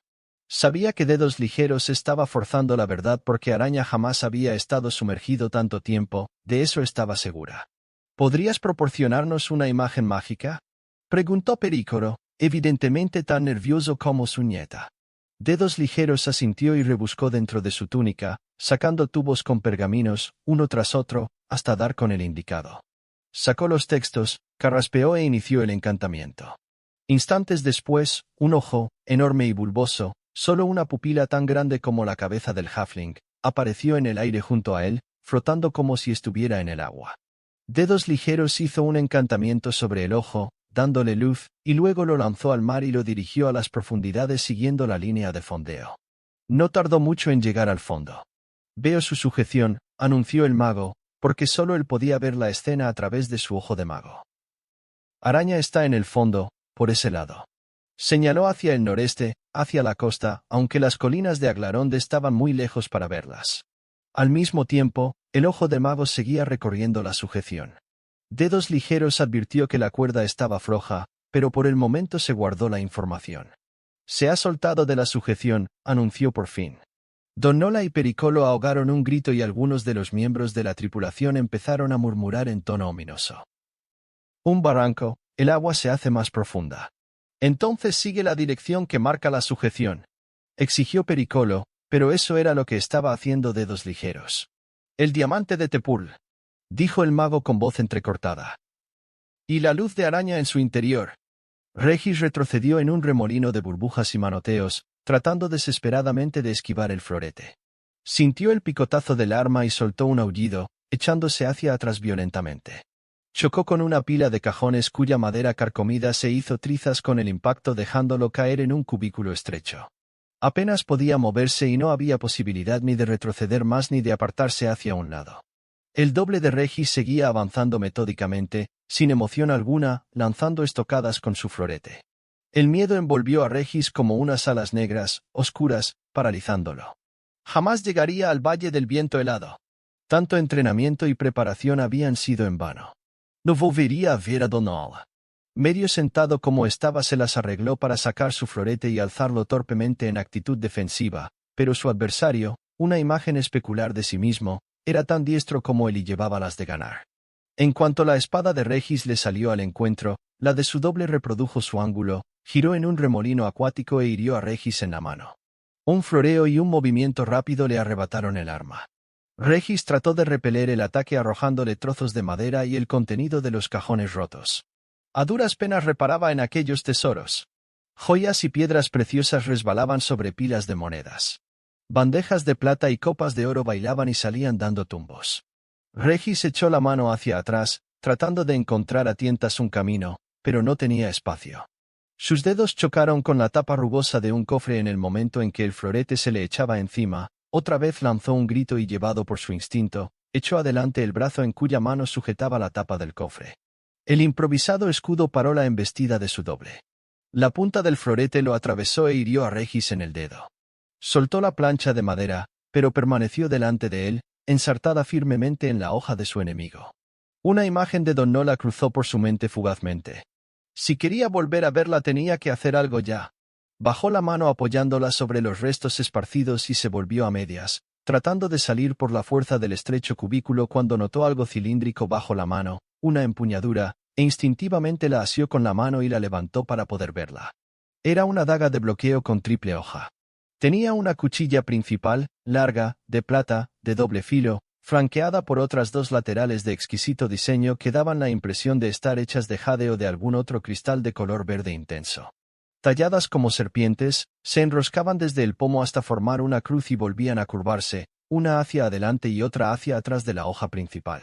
Sabía que Dedos Ligeros estaba forzando la verdad porque Araña jamás había estado sumergido tanto tiempo, de eso estaba segura. ¿Podrías proporcionarnos una imagen mágica? Preguntó Perícoro, evidentemente tan nervioso como su nieta. Dedos Ligeros asintió y rebuscó dentro de su túnica, sacando tubos con pergaminos, uno tras otro, hasta dar con el indicado. Sacó los textos, carraspeó e inició el encantamiento. Instantes después, un ojo, enorme y bulboso, solo una pupila tan grande como la cabeza del halfling, apareció en el aire junto a él, flotando como si estuviera en el agua. Dedos Ligeros hizo un encantamiento sobre el ojo, dándole luz, y luego lo lanzó al mar y lo dirigió a las profundidades siguiendo la línea de fondeo. No tardó mucho en llegar al fondo. Veo su sujeción, anunció el mago, porque solo él podía ver la escena a través de su ojo de mago. Araña está en el fondo, por ese lado. Señaló hacia el noreste, hacia la costa, aunque las colinas de Aglaronde estaban muy lejos para verlas. Al mismo tiempo, el ojo de mago seguía recorriendo la sujeción. Dedos Ligeros advirtió que la cuerda estaba floja, pero por el momento se guardó la información. Se ha soltado de la sujeción, anunció por fin. Don Nola y Pericolo ahogaron un grito y algunos de los miembros de la tripulación empezaron a murmurar en tono ominoso. Un barranco, el agua se hace más profunda. Entonces sigue la dirección que marca la sujeción, exigió Pericolo, pero eso era lo que estaba haciendo Dedos Ligeros. El diamante de Tepul, dijo el mago con voz entrecortada. Y la luz de araña en su interior. Regis retrocedió en un remolino de burbujas y manoteos, tratando desesperadamente de esquivar el florete. Sintió el picotazo del arma y soltó un aullido, echándose hacia atrás violentamente. Chocó con una pila de cajones cuya madera carcomida se hizo trizas con el impacto dejándolo caer en un cubículo estrecho. Apenas podía moverse y no había posibilidad ni de retroceder más ni de apartarse hacia un lado. El doble de Regis seguía avanzando metódicamente, sin emoción alguna, lanzando estocadas con su florete. El miedo envolvió a Regis como unas alas negras, oscuras, paralizándolo. Jamás llegaría al Valle del Viento Helado. Tanto entrenamiento y preparación habían sido en vano. No volvería a ver a Don Nola. Medio sentado como estaba se las arregló para sacar su florete y alzarlo torpemente en actitud defensiva, pero su adversario, una imagen especular de sí mismo, era tan diestro como él y llevaba las de ganar. En cuanto la espada de Regis le salió al encuentro, la de su doble reprodujo su ángulo, giró en un remolino acuático e hirió a Regis en la mano. Un floreo y un movimiento rápido le arrebataron el arma. Regis trató de repeler el ataque arrojándole trozos de madera y el contenido de los cajones rotos. A duras penas reparaba en aquellos tesoros. Joyas y piedras preciosas resbalaban sobre pilas de monedas. Bandejas de plata y copas de oro bailaban y salían dando tumbos. Regis echó la mano hacia atrás, tratando de encontrar a tientas un camino, pero no tenía espacio. Sus dedos chocaron con la tapa rugosa de un cofre en el momento en que el florete se le echaba encima. Otra vez lanzó un grito y llevado por su instinto, echó adelante el brazo en cuya mano sujetaba la tapa del cofre. El improvisado escudo paró la embestida de su doble. La punta del florete lo atravesó e hirió a Regis en el dedo. Soltó la plancha de madera, pero permaneció delante de él, ensartada firmemente en la hoja de su enemigo. Una imagen de Don Nola cruzó por su mente fugazmente. Si quería volver a verla tenía que hacer algo ya. Bajó la mano apoyándola sobre los restos esparcidos y se volvió a medias, tratando de salir por la fuerza del estrecho cubículo cuando notó algo cilíndrico bajo la mano, una empuñadura, e instintivamente la asió con la mano y la levantó para poder verla. Era una daga de bloqueo con triple hoja. Tenía una cuchilla principal, larga, de plata, de doble filo, flanqueada por otras dos laterales de exquisito diseño que daban la impresión de estar hechas de jade o de algún otro cristal de color verde intenso. Talladas como serpientes, se enroscaban desde el pomo hasta formar una cruz y volvían a curvarse, una hacia adelante y otra hacia atrás de la hoja principal.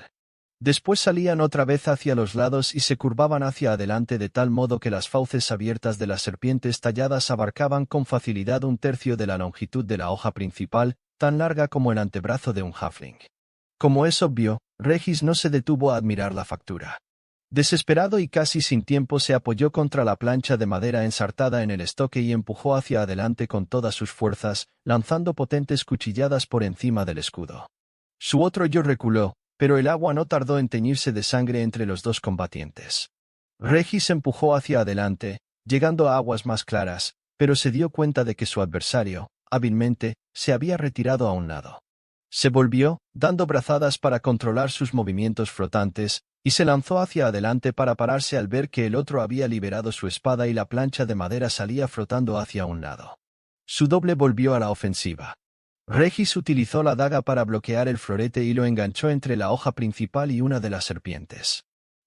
Después salían otra vez hacia los lados y se curvaban hacia adelante de tal modo que las fauces abiertas de las serpientes talladas abarcaban con facilidad un tercio de la longitud de la hoja principal, tan larga como el antebrazo de un halfling. Como es obvio, Regis no se detuvo a admirar la factura. Desesperado y casi sin tiempo se apoyó contra la plancha de madera ensartada en el estoque y empujó hacia adelante con todas sus fuerzas, lanzando potentes cuchilladas por encima del escudo. Su otro yo reculó, pero el agua no tardó en teñirse de sangre entre los dos combatientes. Regis empujó hacia adelante, llegando a aguas más claras, pero se dio cuenta de que su adversario, hábilmente, se había retirado a un lado. Se volvió, dando brazadas para controlar sus movimientos flotantes, y se lanzó hacia adelante para pararse al ver que el otro había liberado su espada y la plancha de madera salía flotando hacia un lado. Su doble volvió a la ofensiva. Regis utilizó la daga para bloquear el florete y lo enganchó entre la hoja principal y una de las serpientes.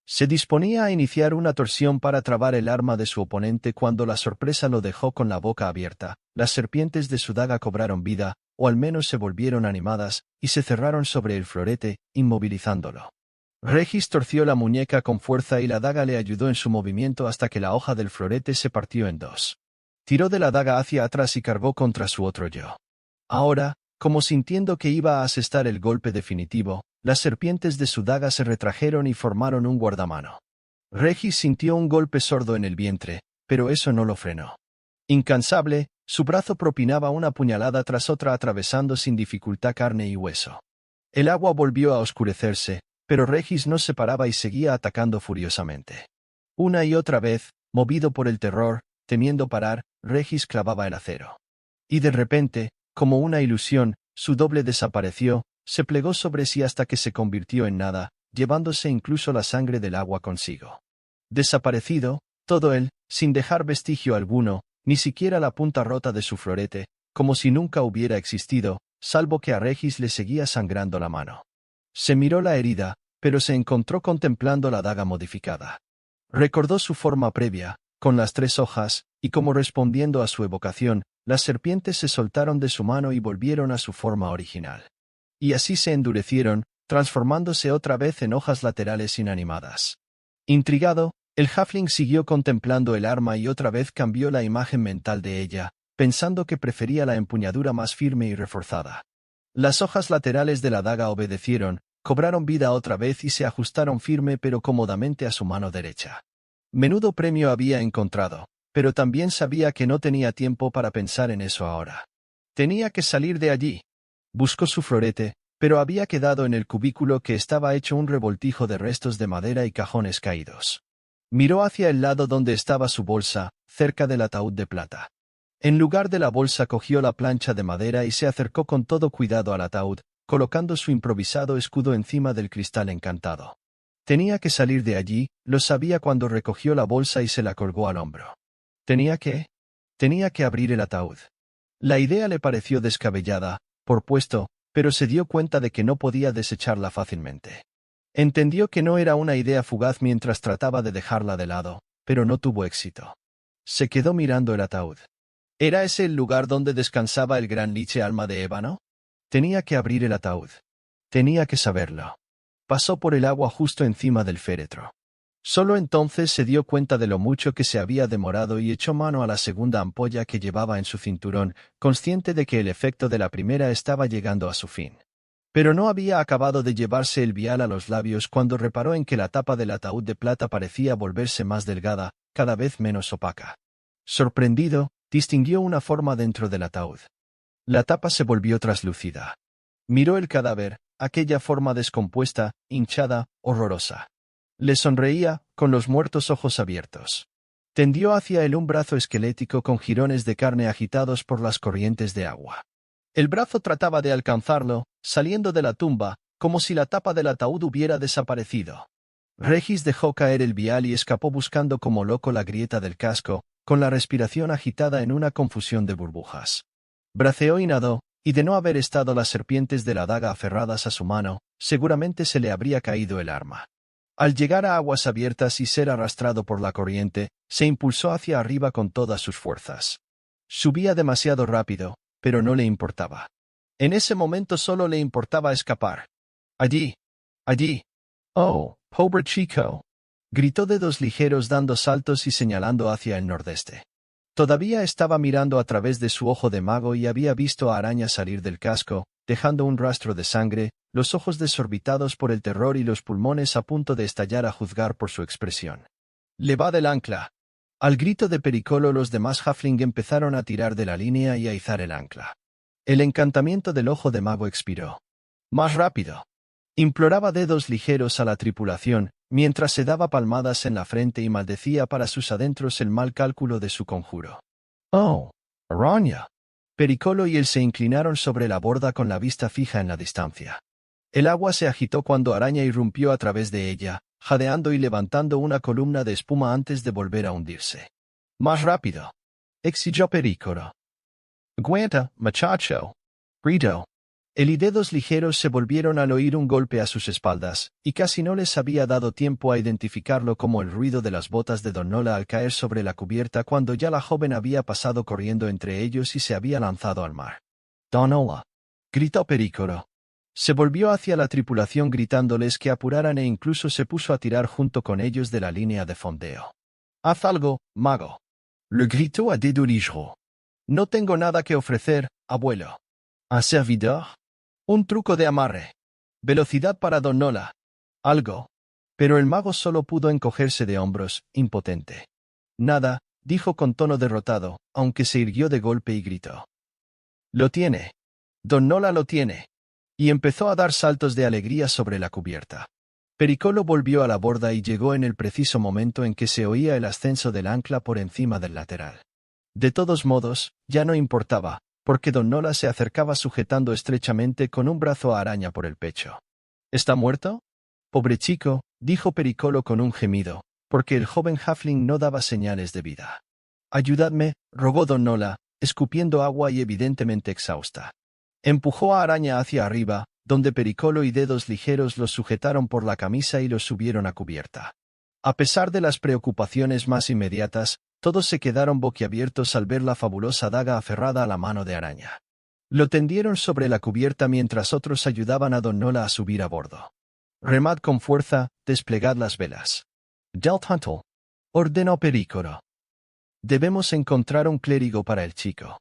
Se disponía a iniciar una torsión para trabar el arma de su oponente cuando la sorpresa lo dejó con la boca abierta. Las serpientes de su daga cobraron vida, o al menos se volvieron animadas, y se cerraron sobre el florete, inmovilizándolo. Regis torció la muñeca con fuerza y la daga le ayudó en su movimiento hasta que la hoja del florete se partió en dos. Tiró de la daga hacia atrás y cargó contra su otro yo. Ahora, como sintiendo que iba a asestar el golpe definitivo, las serpientes de su daga se retrajeron y formaron un guardamano. Regis sintió un golpe sordo en el vientre, pero eso no lo frenó. Incansable, su brazo propinaba una puñalada tras otra atravesando sin dificultad carne y hueso. El agua volvió a oscurecerse, pero Regis no se paraba y seguía atacando furiosamente. Una y otra vez, movido por el terror, temiendo parar, Regis clavaba el acero. Y de repente, como una ilusión, su doble desapareció, se plegó sobre sí hasta que se convirtió en nada, llevándose incluso la sangre del agua consigo. Desaparecido, todo él, sin dejar vestigio alguno, ni siquiera la punta rota de su florete, como si nunca hubiera existido, salvo que a Regis le seguía sangrando la mano. Se miró la herida, pero se encontró contemplando la daga modificada. Recordó su forma previa, con las 3 hojas, y como respondiendo a su evocación, las serpientes se soltaron de su mano y volvieron a su forma original. Y así se endurecieron, transformándose otra vez en hojas laterales inanimadas. Intrigado, el halfling siguió contemplando el arma y otra vez cambió la imagen mental de ella, pensando que prefería la empuñadura más firme y reforzada. Las hojas laterales de la daga obedecieron, cobraron vida otra vez y se ajustaron firme pero cómodamente a su mano derecha. Menudo premio había encontrado, pero también sabía que no tenía tiempo para pensar en eso ahora. Tenía que salir de allí. Buscó su florete, pero había quedado en el cubículo que estaba hecho un revoltijo de restos de madera y cajones caídos. Miró hacia el lado donde estaba su bolsa, cerca del ataúd de plata. En lugar de la bolsa cogió la plancha de madera y se acercó con todo cuidado al ataúd, colocando su improvisado escudo encima del cristal encantado. Tenía que salir de allí, lo sabía cuando recogió la bolsa y se la colgó al hombro. Tenía que abrir el ataúd. La idea le pareció descabellada, por puesto, pero se dio cuenta de que no podía desecharla fácilmente. Entendió que no era una idea fugaz mientras trataba de dejarla de lado, pero no tuvo éxito. Se quedó mirando el ataúd. ¿Era ese el lugar donde descansaba el gran liche alma de ébano? Tenía que abrir el ataúd. Tenía que saberlo. Pasó por el agua justo encima del féretro. Solo entonces se dio cuenta de lo mucho que se había demorado y echó mano a la segunda ampolla que llevaba en su cinturón, consciente de que el efecto de la primera estaba llegando a su fin. Pero no había acabado de llevarse el vial a los labios cuando reparó en que la tapa del ataúd de plata parecía volverse más delgada, cada vez menos opaca. Sorprendido, distinguió una forma dentro del ataúd. La tapa se volvió traslúcida. Miró el cadáver, aquella forma descompuesta, hinchada, horrorosa. Le sonreía, con los muertos ojos abiertos. Tendió hacia él un brazo esquelético con jirones de carne agitados por las corrientes de agua. El brazo trataba de alcanzarlo, saliendo de la tumba, como si la tapa del ataúd hubiera desaparecido. Regis dejó caer el vial y escapó buscando como loco la grieta del casco, con la respiración agitada en una confusión de burbujas. Braceó y nadó, y de no haber estado las serpientes de la daga aferradas a su mano, seguramente se le habría caído el arma. Al llegar a aguas abiertas y ser arrastrado por la corriente, se impulsó hacia arriba con todas sus fuerzas. Subía demasiado rápido, pero no le importaba. En ese momento solo le importaba escapar. Allí. Allí. Oh, pobre chico. Gritó Dedos Ligeros dando saltos y señalando hacia el nordeste. Todavía estaba mirando a través de su ojo de mago y había visto a Araña salir del casco, dejando un rastro de sangre, los ojos desorbitados por el terror y los pulmones a punto de estallar a juzgar por su expresión. «¡Levad el ancla!». Al grito de Pericolo los demás halfling empezaron a tirar de la línea y a izar el ancla. El encantamiento del ojo de mago expiró. «¡Más rápido!». Imploraba Dedos Ligeros a la tripulación, mientras se daba palmadas en la frente y maldecía para sus adentros el mal cálculo de su conjuro. «¡Oh, araña!». Pericolo y él se inclinaron sobre la borda con la vista fija en la distancia. El agua se agitó cuando Araña irrumpió a través de ella, jadeando y levantando una columna de espuma antes de volver a hundirse. «¡Más rápido!», exigió Pericolo. «¡Aguanta, muchacho!», gritó. Él y Dedos Ligeros se volvieron al oír un golpe a sus espaldas, y casi no les había dado tiempo a identificarlo como el ruido de las botas de Don Nola al caer sobre la cubierta cuando ya la joven había pasado corriendo entre ellos y se había lanzado al mar. «Don Nola», gritó Pericolo. Se volvió hacia la tripulación gritándoles que apuraran e incluso se puso a tirar junto con ellos de la línea de fondeo. «Haz algo, mago», le gritó a Dedos Ligeros. «No tengo nada que ofrecer, abuelo». «¿Un servidor? Un truco de amarre. Velocidad para Don Nola. Algo». Pero el mago solo pudo encogerse de hombros, impotente. «Nada», dijo con tono derrotado, aunque se irguió de golpe y gritó. «Lo tiene. Don Nola lo tiene». Y empezó a dar saltos de alegría sobre la cubierta. Pericolo volvió a la borda y llegó en el preciso momento en que se oía el ascenso del ancla por encima del lateral. De todos modos, ya no importaba, porque Don Nola se acercaba sujetando estrechamente con un brazo a Araña por el pecho. «¿Está muerto?». «Pobre chico», dijo Pericolo con un gemido, porque el joven halfling no daba señales de vida. «Ayudadme», rogó Don Nola, escupiendo agua y evidentemente exhausta. Empujó a Araña hacia arriba, donde Pericolo y Dedos Ligeros los sujetaron por la camisa y los subieron a cubierta. A pesar de las preocupaciones más inmediatas, todos se quedaron boquiabiertos al ver la fabulosa daga aferrada a la mano de Araña. Lo tendieron sobre la cubierta mientras otros ayudaban a Don Nola a subir a bordo. «Remad con fuerza, desplegad las velas». «Del Huntle», ordenó Pericolo. «Debemos encontrar un clérigo para el chico».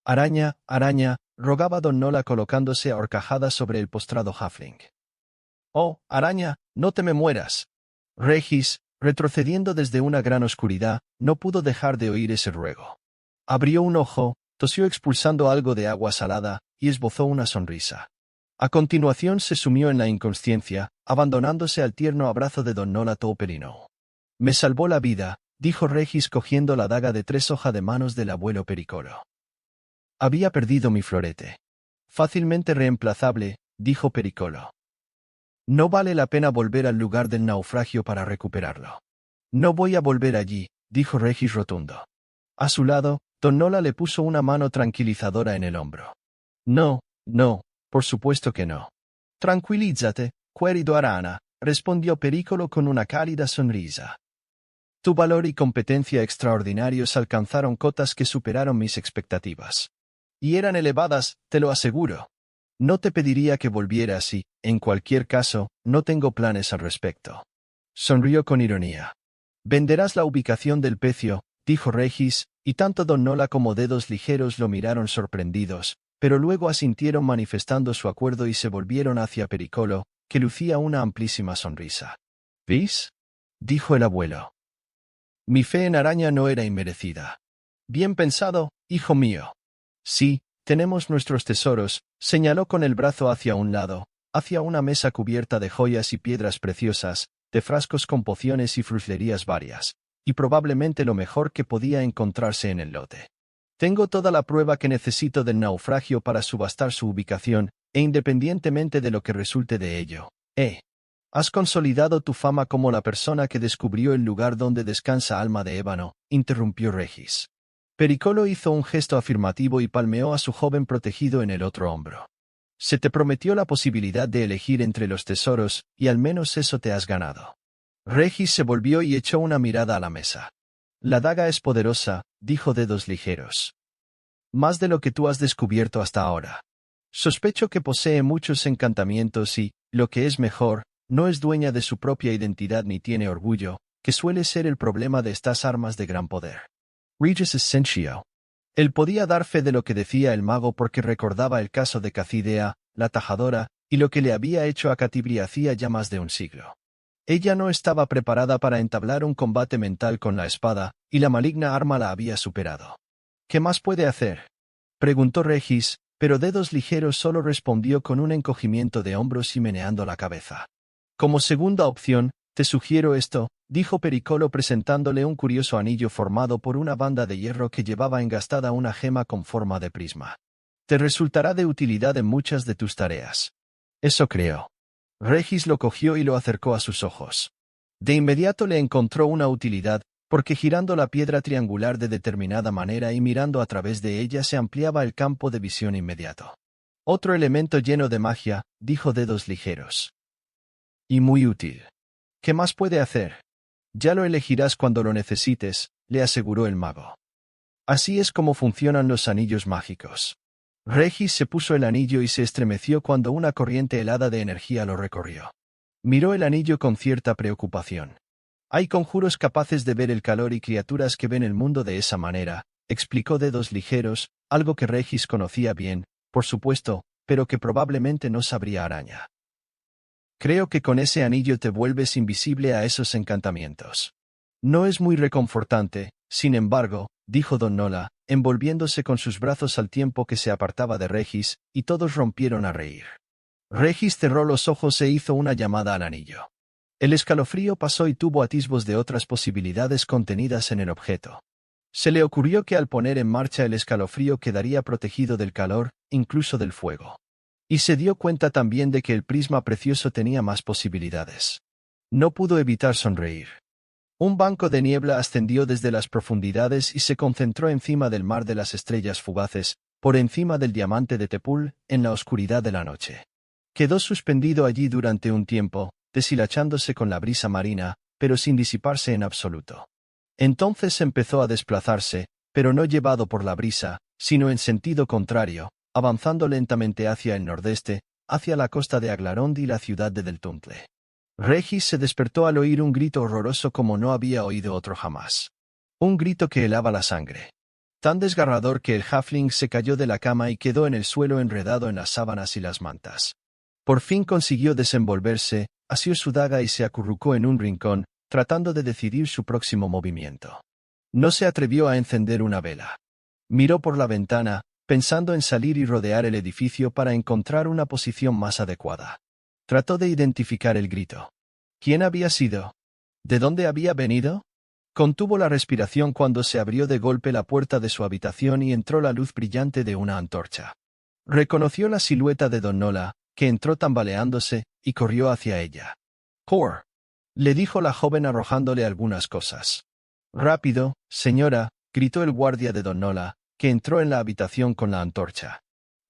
«Araña, Araña», rogaba Don Nola colocándose a horcajadas sobre el postrado halfling. «Oh, Araña, no te me mueras». Regis, retrocediendo desde una gran oscuridad, no pudo dejar de oír ese ruego. Abrió un ojo, tosió expulsando algo de agua salada, y esbozó una sonrisa. A continuación se sumió en la inconsciencia, abandonándose al tierno abrazo de Don Nola Tauperino. «Me salvó la vida», dijo Regis cogiendo la daga de 3 hojas de manos del abuelo Pericolo. «Había perdido mi florete». «Fácilmente reemplazable», dijo Pericolo. «No vale la pena volver al lugar del naufragio para recuperarlo». «No voy a volver allí», dijo Regis rotundo. A su lado, Don Nola le puso una mano tranquilizadora en el hombro. «No, no, por supuesto que no». «Tranquilízate, querido Arana», respondió Pericolo con una cálida sonrisa. «Tu valor y competencia extraordinarios alcanzaron cotas que superaron mis expectativas. Y eran elevadas, te lo aseguro. No te pediría que volvieras y, en cualquier caso, no tengo planes al respecto». Sonrió con ironía. «Venderás la ubicación del pecio», dijo Regis, y tanto Don Nola como Dedos Ligeros lo miraron sorprendidos, pero luego asintieron manifestando su acuerdo y se volvieron hacia Pericolo, que lucía una amplísima sonrisa. «¿Vis?», dijo el abuelo. «Mi fe en Araña no era inmerecida». «Bien pensado, hijo mío». «Sí, tenemos nuestros tesoros», señaló con el brazo hacia un lado, hacia una mesa cubierta de joyas y piedras preciosas, de frascos con pociones y fruslerías varias, y probablemente lo mejor que podía encontrarse en el lote. «Tengo toda la prueba que necesito del naufragio para subastar su ubicación, e independientemente de lo que resulte de ello, has consolidado tu fama como la persona que descubrió el lugar donde descansa Alma de Ébano», interrumpió Regis. Pericolo hizo un gesto afirmativo y palmeó a su joven protegido en el otro hombro. «Se te prometió la posibilidad de elegir entre los tesoros, y al menos eso te has ganado». Regis se volvió y echó una mirada a la mesa. «La daga es poderosa», dijo Dedos Ligeros. «Más de lo que tú has descubierto hasta ahora. Sospecho que posee muchos encantamientos y, lo que es mejor, no es dueña de su propia identidad ni tiene orgullo, que suele ser el problema de estas armas de gran poder». Regis Essencio. Él podía dar fe de lo que decía el mago porque recordaba el caso de Cacidea, la tajadora, y lo que le había hecho a Catibri hacía ya más de un siglo. Ella no estaba preparada para entablar un combate mental con la espada, y la maligna arma la había superado. ¿Qué más puede hacer?, preguntó Regis, pero Dedos Ligeros solo respondió con un encogimiento de hombros y meneando la cabeza. Como segunda opción, te sugiero esto, dijo Pericolo presentándole un curioso anillo formado por una banda de hierro que llevaba engastada una gema con forma de prisma. Te resultará de utilidad en muchas de tus tareas. Eso creo. Regis lo cogió y lo acercó a sus ojos. De inmediato le encontró una utilidad, porque girando la piedra triangular de determinada manera y mirando a través de ella se ampliaba el campo de visión inmediato. Otro elemento lleno de magia, dijo Dedos Ligeros. Y muy útil. ¿Qué más puede hacer? Ya lo elegirás cuando lo necesites, le aseguró el mago. Así es como funcionan los anillos mágicos. Regis se puso el anillo y se estremeció cuando una corriente helada de energía lo recorrió. Miró el anillo con cierta preocupación. Hay conjuros capaces de ver el calor y criaturas que ven el mundo de esa manera, explicó Dedos Ligeros, algo que Regis conocía bien, por supuesto, pero que probablemente no sabría araña. Creo que con ese anillo te vuelves invisible a esos encantamientos. No es muy reconfortante, sin embargo, dijo Don Nola, envolviéndose con sus brazos al tiempo que se apartaba de Regis, y todos rompieron a reír. Regis cerró los ojos e hizo una llamada al anillo. El escalofrío pasó y tuvo atisbos de otras posibilidades contenidas en el objeto. Se le ocurrió que al poner en marcha el escalofrío quedaría protegido del calor, incluso del fuego. Y se dio cuenta también de que el prisma precioso tenía más posibilidades. No pudo evitar sonreír. Un banco de niebla ascendió desde las profundidades y se concentró encima del mar de las estrellas fugaces, por encima del diamante de Tepul, en la oscuridad de la noche. Quedó suspendido allí durante un tiempo, deshilachándose con la brisa marina, pero sin disiparse en absoluto. Entonces empezó a desplazarse, pero no llevado por la brisa, sino en sentido contrario, avanzando lentamente hacia el nordeste, hacia la costa de Aglarond y la ciudad de Deltuntle. Regis se despertó al oír un grito horroroso como no había oído otro jamás. Un grito que helaba la sangre. Tan desgarrador que el halfling se cayó de la cama y quedó en el suelo enredado en las sábanas y las mantas. Por fin consiguió desenvolverse, asió su daga y se acurrucó en un rincón, tratando de decidir su próximo movimiento. No se atrevió a encender una vela. Miró por la ventana, pensando en salir y rodear el edificio para encontrar una posición más adecuada. Trató de identificar el grito. ¿Quién había sido? ¿De dónde había venido? Contuvo la respiración cuando se abrió de golpe la puerta de su habitación y entró la luz brillante de una antorcha. Reconoció la silueta de Don Nola, que entró tambaleándose, y corrió hacia ella. «Cor», le dijo la joven arrojándole algunas cosas. «Rápido, señora», gritó el guardia de Don Nola, que entró en la habitación con la antorcha.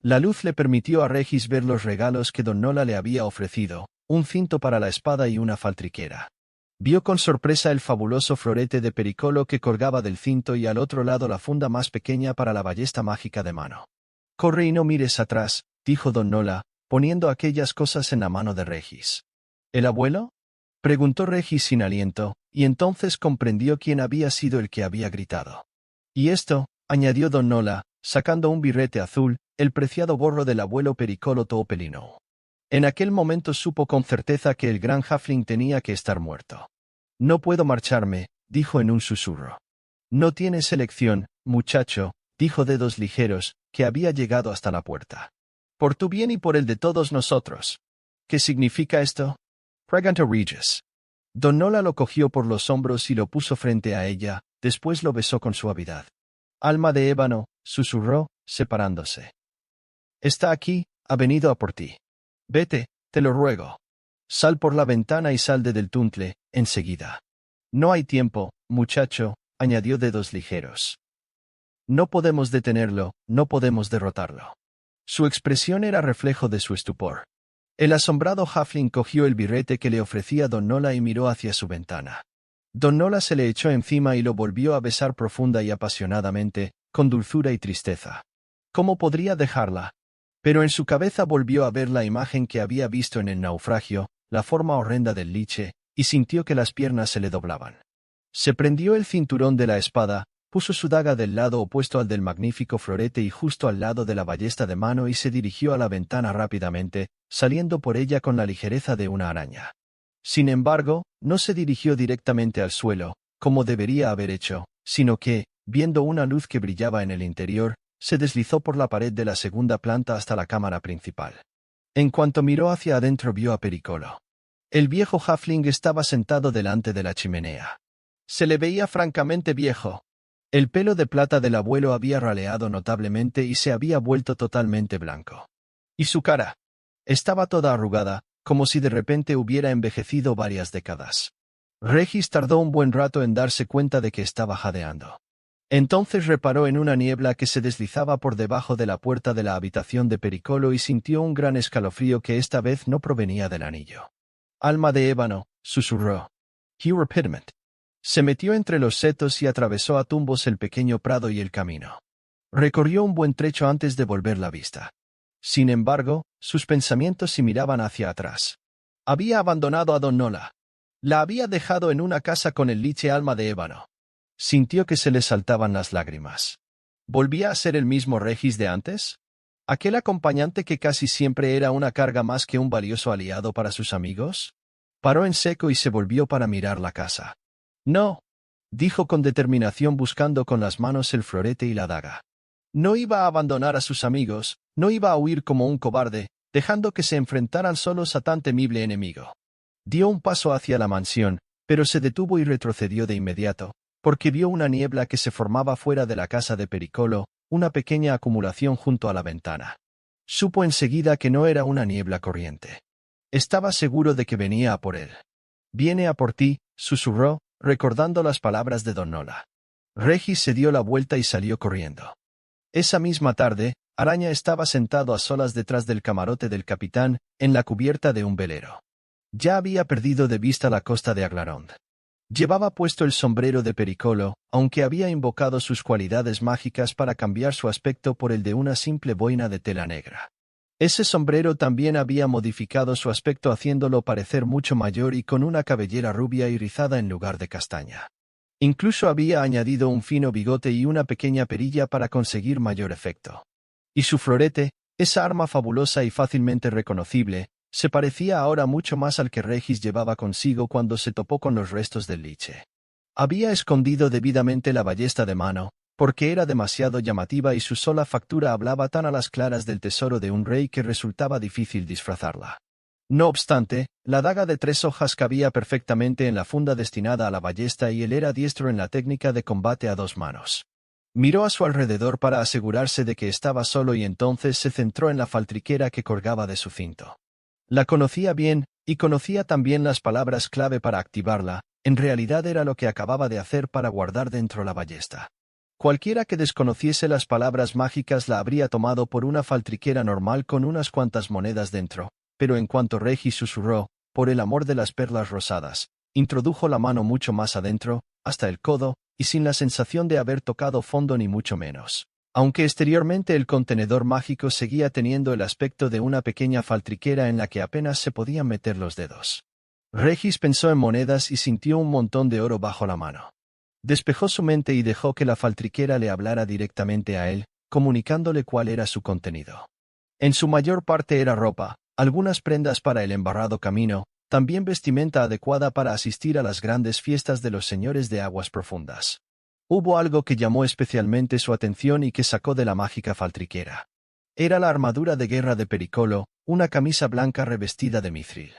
La luz le permitió a Regis ver los regalos que Don Nola le había ofrecido, un cinto para la espada y una faltriquera. Vio con sorpresa el fabuloso florete de Pericolo que colgaba del cinto y al otro lado la funda más pequeña para la ballesta mágica de mano. «Corre y no mires atrás», dijo Don Nola, poniendo aquellas cosas en la mano de Regis. ¿El abuelo?, preguntó Regis sin aliento, y entonces comprendió quién había sido el que había gritado. «Y esto», añadió Don Nola, sacando un birrete azul, el preciado gorro del abuelo Pericolo Toopelino. En aquel momento supo con certeza que el gran halfling tenía que estar muerto. «No puedo marcharme», dijo en un susurro. «No tienes elección, muchacho», dijo Dedos Ligeros, que había llegado hasta la puerta. «Por tu bien y por el de todos nosotros». «¿Qué significa esto?», preguntó Regis. Don Nola lo cogió por los hombros y lo puso frente a ella, después lo besó con suavidad. «Alma de ébano», susurró, separándose. «Está aquí, ha venido a por ti. Vete, te lo ruego. Sal por la ventana y sal de Deltuntle, enseguida». «No hay tiempo, muchacho», añadió Dedos Ligeros. «No podemos detenerlo, no podemos derrotarlo». Su expresión era reflejo de su estupor. El asombrado halfling cogió el birrete que le ofrecía Don Nola y miró hacia su ventana. Don Nola se le echó encima y lo volvió a besar profunda y apasionadamente, con dulzura y tristeza. ¿Cómo podría dejarla? Pero en su cabeza volvió a ver la imagen que había visto en el naufragio, la forma horrenda del liche, y sintió que las piernas se le doblaban. Se prendió el cinturón de la espada, puso su daga del lado opuesto al del magnífico florete y justo al lado de la ballesta de mano y se dirigió a la ventana rápidamente, saliendo por ella con la ligereza de una araña. Sin embargo, no se dirigió directamente al suelo, como debería haber hecho, sino que, viendo una luz que brillaba en el interior, se deslizó por la pared de la segunda planta hasta la cámara principal. En cuanto miró hacia adentro vio a Pericolo. El viejo halfling estaba sentado delante de la chimenea. Se le veía francamente viejo. El pelo de plata del abuelo había raleado notablemente y se había vuelto totalmente blanco. Y su cara estaba toda arrugada, como si de repente hubiera envejecido varias décadas. Regis tardó un buen rato en darse cuenta de que estaba jadeando. Entonces reparó en una niebla que se deslizaba por debajo de la puerta de la habitación de Pericolo y sintió un gran escalofrío que esta vez no provenía del anillo. «Alma de ébano», susurró. «Hugh Pittman». Se metió entre los setos y atravesó a tumbos el pequeño prado y el camino. Recorrió un buen trecho antes de volver la vista. Sin embargo, sus pensamientos se miraban hacia atrás. Había abandonado a Don Nola. La había dejado en una casa con el liche Alma de ébano. Sintió que se le saltaban las lágrimas. ¿Volvía a ser el mismo Regis de antes? ¿Aquel acompañante que casi siempre era una carga más que un valioso aliado para sus amigos? Paró en seco y se volvió para mirar la casa. No, dijo con determinación buscando con las manos el florete y la daga. No iba a abandonar a sus amigos, no iba a huir como un cobarde, dejando que se enfrentaran solos a tan temible enemigo. Dio un paso hacia la mansión, pero se detuvo y retrocedió de inmediato, porque vio una niebla que se formaba fuera de la casa de Pericolo, una pequeña acumulación junto a la ventana. Supo enseguida que no era una niebla corriente. Estaba seguro de que venía a por él. «Viene a por ti», susurró, recordando las palabras de Don Nola. Regis se dio la vuelta y salió corriendo. Esa misma tarde, Araña estaba sentado a solas detrás del camarote del capitán, en la cubierta de un velero. Ya había perdido de vista la costa de Aglarond. Llevaba puesto el sombrero de Pericolo, aunque había invocado sus cualidades mágicas para cambiar su aspecto por el de una simple boina de tela negra. Ese sombrero también había modificado su aspecto haciéndolo parecer mucho mayor y con una cabellera rubia y rizada en lugar de castaña. Incluso había añadido un fino bigote y una pequeña perilla para conseguir mayor efecto. Y su florete, esa arma fabulosa y fácilmente reconocible, se parecía ahora mucho más al que Regis llevaba consigo cuando se topó con los restos del liche. Había escondido debidamente la ballesta de mano, porque era demasiado llamativa y su sola factura hablaba tan a las claras del tesoro de un rey que resultaba difícil disfrazarla. No obstante, la daga de 3 hojas cabía perfectamente en la funda destinada a la ballesta y él era diestro en la técnica de combate a 2 manos. Miró a su alrededor para asegurarse de que estaba solo y entonces se centró en la faltriquera que colgaba de su cinto. La conocía bien, y conocía también las palabras clave para activarla, en realidad era lo que acababa de hacer para guardar dentro la ballesta. Cualquiera que desconociese las palabras mágicas la habría tomado por una faltriquera normal con unas cuantas monedas dentro, pero en cuanto Regis susurró, por el amor de las perlas rosadas, introdujo la mano mucho más adentro, hasta el codo, y sin la sensación de haber tocado fondo ni mucho menos. Aunque exteriormente el contenedor mágico seguía teniendo el aspecto de una pequeña faltriquera en la que apenas se podían meter los dedos. Regis pensó en monedas y sintió un montón de oro bajo la mano. Despejó su mente y dejó que la faltriquera le hablara directamente a él, comunicándole cuál era su contenido. En su mayor parte era ropa, algunas prendas para el embarrado camino, también vestimenta adecuada para asistir a las grandes fiestas de los señores de aguas profundas. Hubo algo que llamó especialmente su atención y que sacó de la mágica faltriquera. Era la armadura de guerra de Pericolo, una camisa blanca revestida de mithril.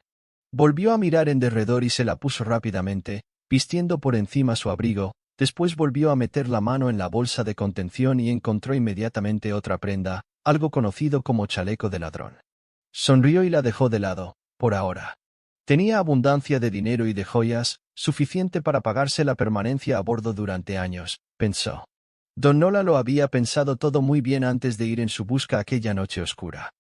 Volvió a mirar en derredor y se la puso rápidamente, vistiendo por encima su abrigo, después volvió a meter la mano en la bolsa de contención y encontró inmediatamente otra prenda, algo conocido como chaleco de ladrón. Sonrió y la dejó de lado, por ahora. Tenía abundancia de dinero y de joyas, suficiente para pagarse la permanencia a bordo durante años, pensó. Don Nola lo había pensado todo muy bien antes de ir en su busca aquella noche oscura.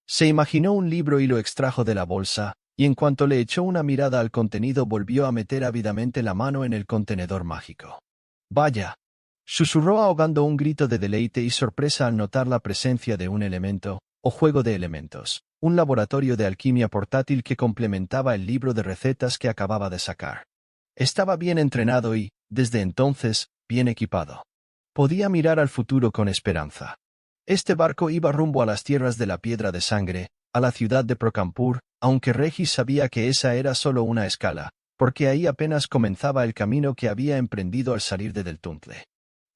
Se imaginó un libro y lo extrajo de la bolsa, y en cuanto le echó una mirada al contenido volvió a meter ávidamente la mano en el contenedor mágico. «Vaya», susurró ahogando un grito de deleite y sorpresa al notar la presencia de un elemento, o juego de elementos, un laboratorio de alquimia portátil que complementaba el libro de recetas que acababa de sacar. Estaba bien entrenado y, desde entonces, bien equipado. Podía mirar al futuro con esperanza. Este barco iba rumbo a las tierras de la Piedra de Sangre, a la ciudad de Procampur, aunque Regis sabía que esa era solo una escala, porque ahí apenas comenzaba el camino que había emprendido al salir de Del Tuntle.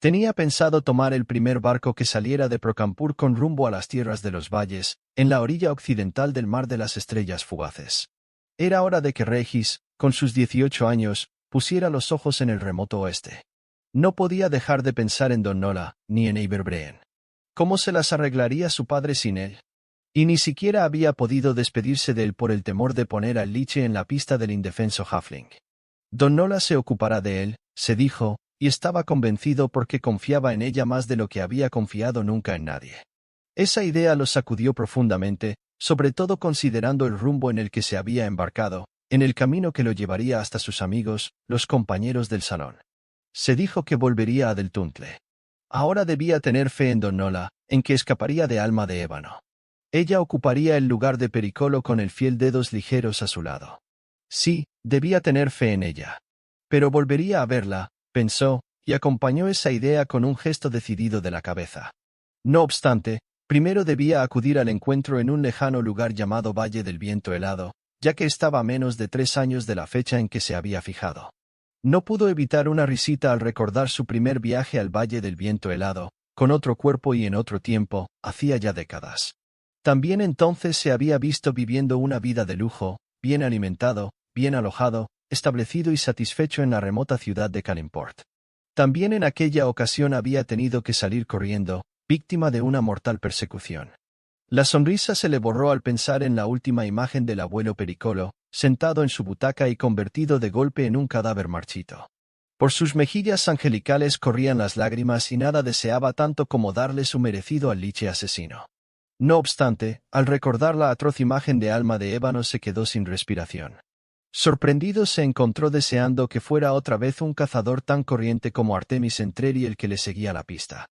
Tenía pensado tomar el primer barco que saliera de Procampur con rumbo a las tierras de los valles, en la orilla occidental del Mar de las Estrellas Fugaces. Era hora de que Regis, con sus 18 años, pusiera los ojos en el remoto oeste. No podía dejar de pensar en Don Nola, ni en Eiberbreen. ¿Cómo se las arreglaría su padre sin él? Y ni siquiera había podido despedirse de él por el temor de poner al Liche en la pista del indefenso halfling. Don Nola se ocupará de él, se dijo, y estaba convencido porque confiaba en ella más de lo que había confiado nunca en nadie. Esa idea lo sacudió profundamente, sobre todo considerando el rumbo en el que se había embarcado, en el camino que lo llevaría hasta sus amigos, los compañeros del salón. Se dijo que volvería a Del Tuntle. Ahora debía tener fe en Don Nola, en que escaparía de Alma de Ébano. Ella ocuparía el lugar de Pericolo con el fiel Dedos Ligeros a su lado. Sí, debía tener fe en ella. Pero volvería a verla, pensó, y acompañó esa idea con un gesto decidido de la cabeza. No obstante, primero debía acudir al encuentro en un lejano lugar llamado Valle del Viento Helado, ya que estaba a menos de 3 años de la fecha en que se había fijado. No pudo evitar una risita al recordar su primer viaje al Valle del Viento Helado, con otro cuerpo y en otro tiempo, hacía ya décadas. También entonces se había visto viviendo una vida de lujo, bien alimentado, bien alojado, establecido y satisfecho en la remota ciudad de Calimport. También en aquella ocasión había tenido que salir corriendo, víctima de una mortal persecución. La sonrisa se le borró al pensar en la última imagen del abuelo Pericolo, sentado en su butaca y convertido de golpe en un cadáver marchito. Por sus mejillas angelicales corrían las lágrimas y nada deseaba tanto como darle su merecido al Liche asesino. No obstante, al recordar la atroz imagen de Alma de Ébano se quedó sin respiración. Sorprendido se encontró deseando que fuera otra vez un cazador tan corriente como Artemis Entreri el que le seguía la pista.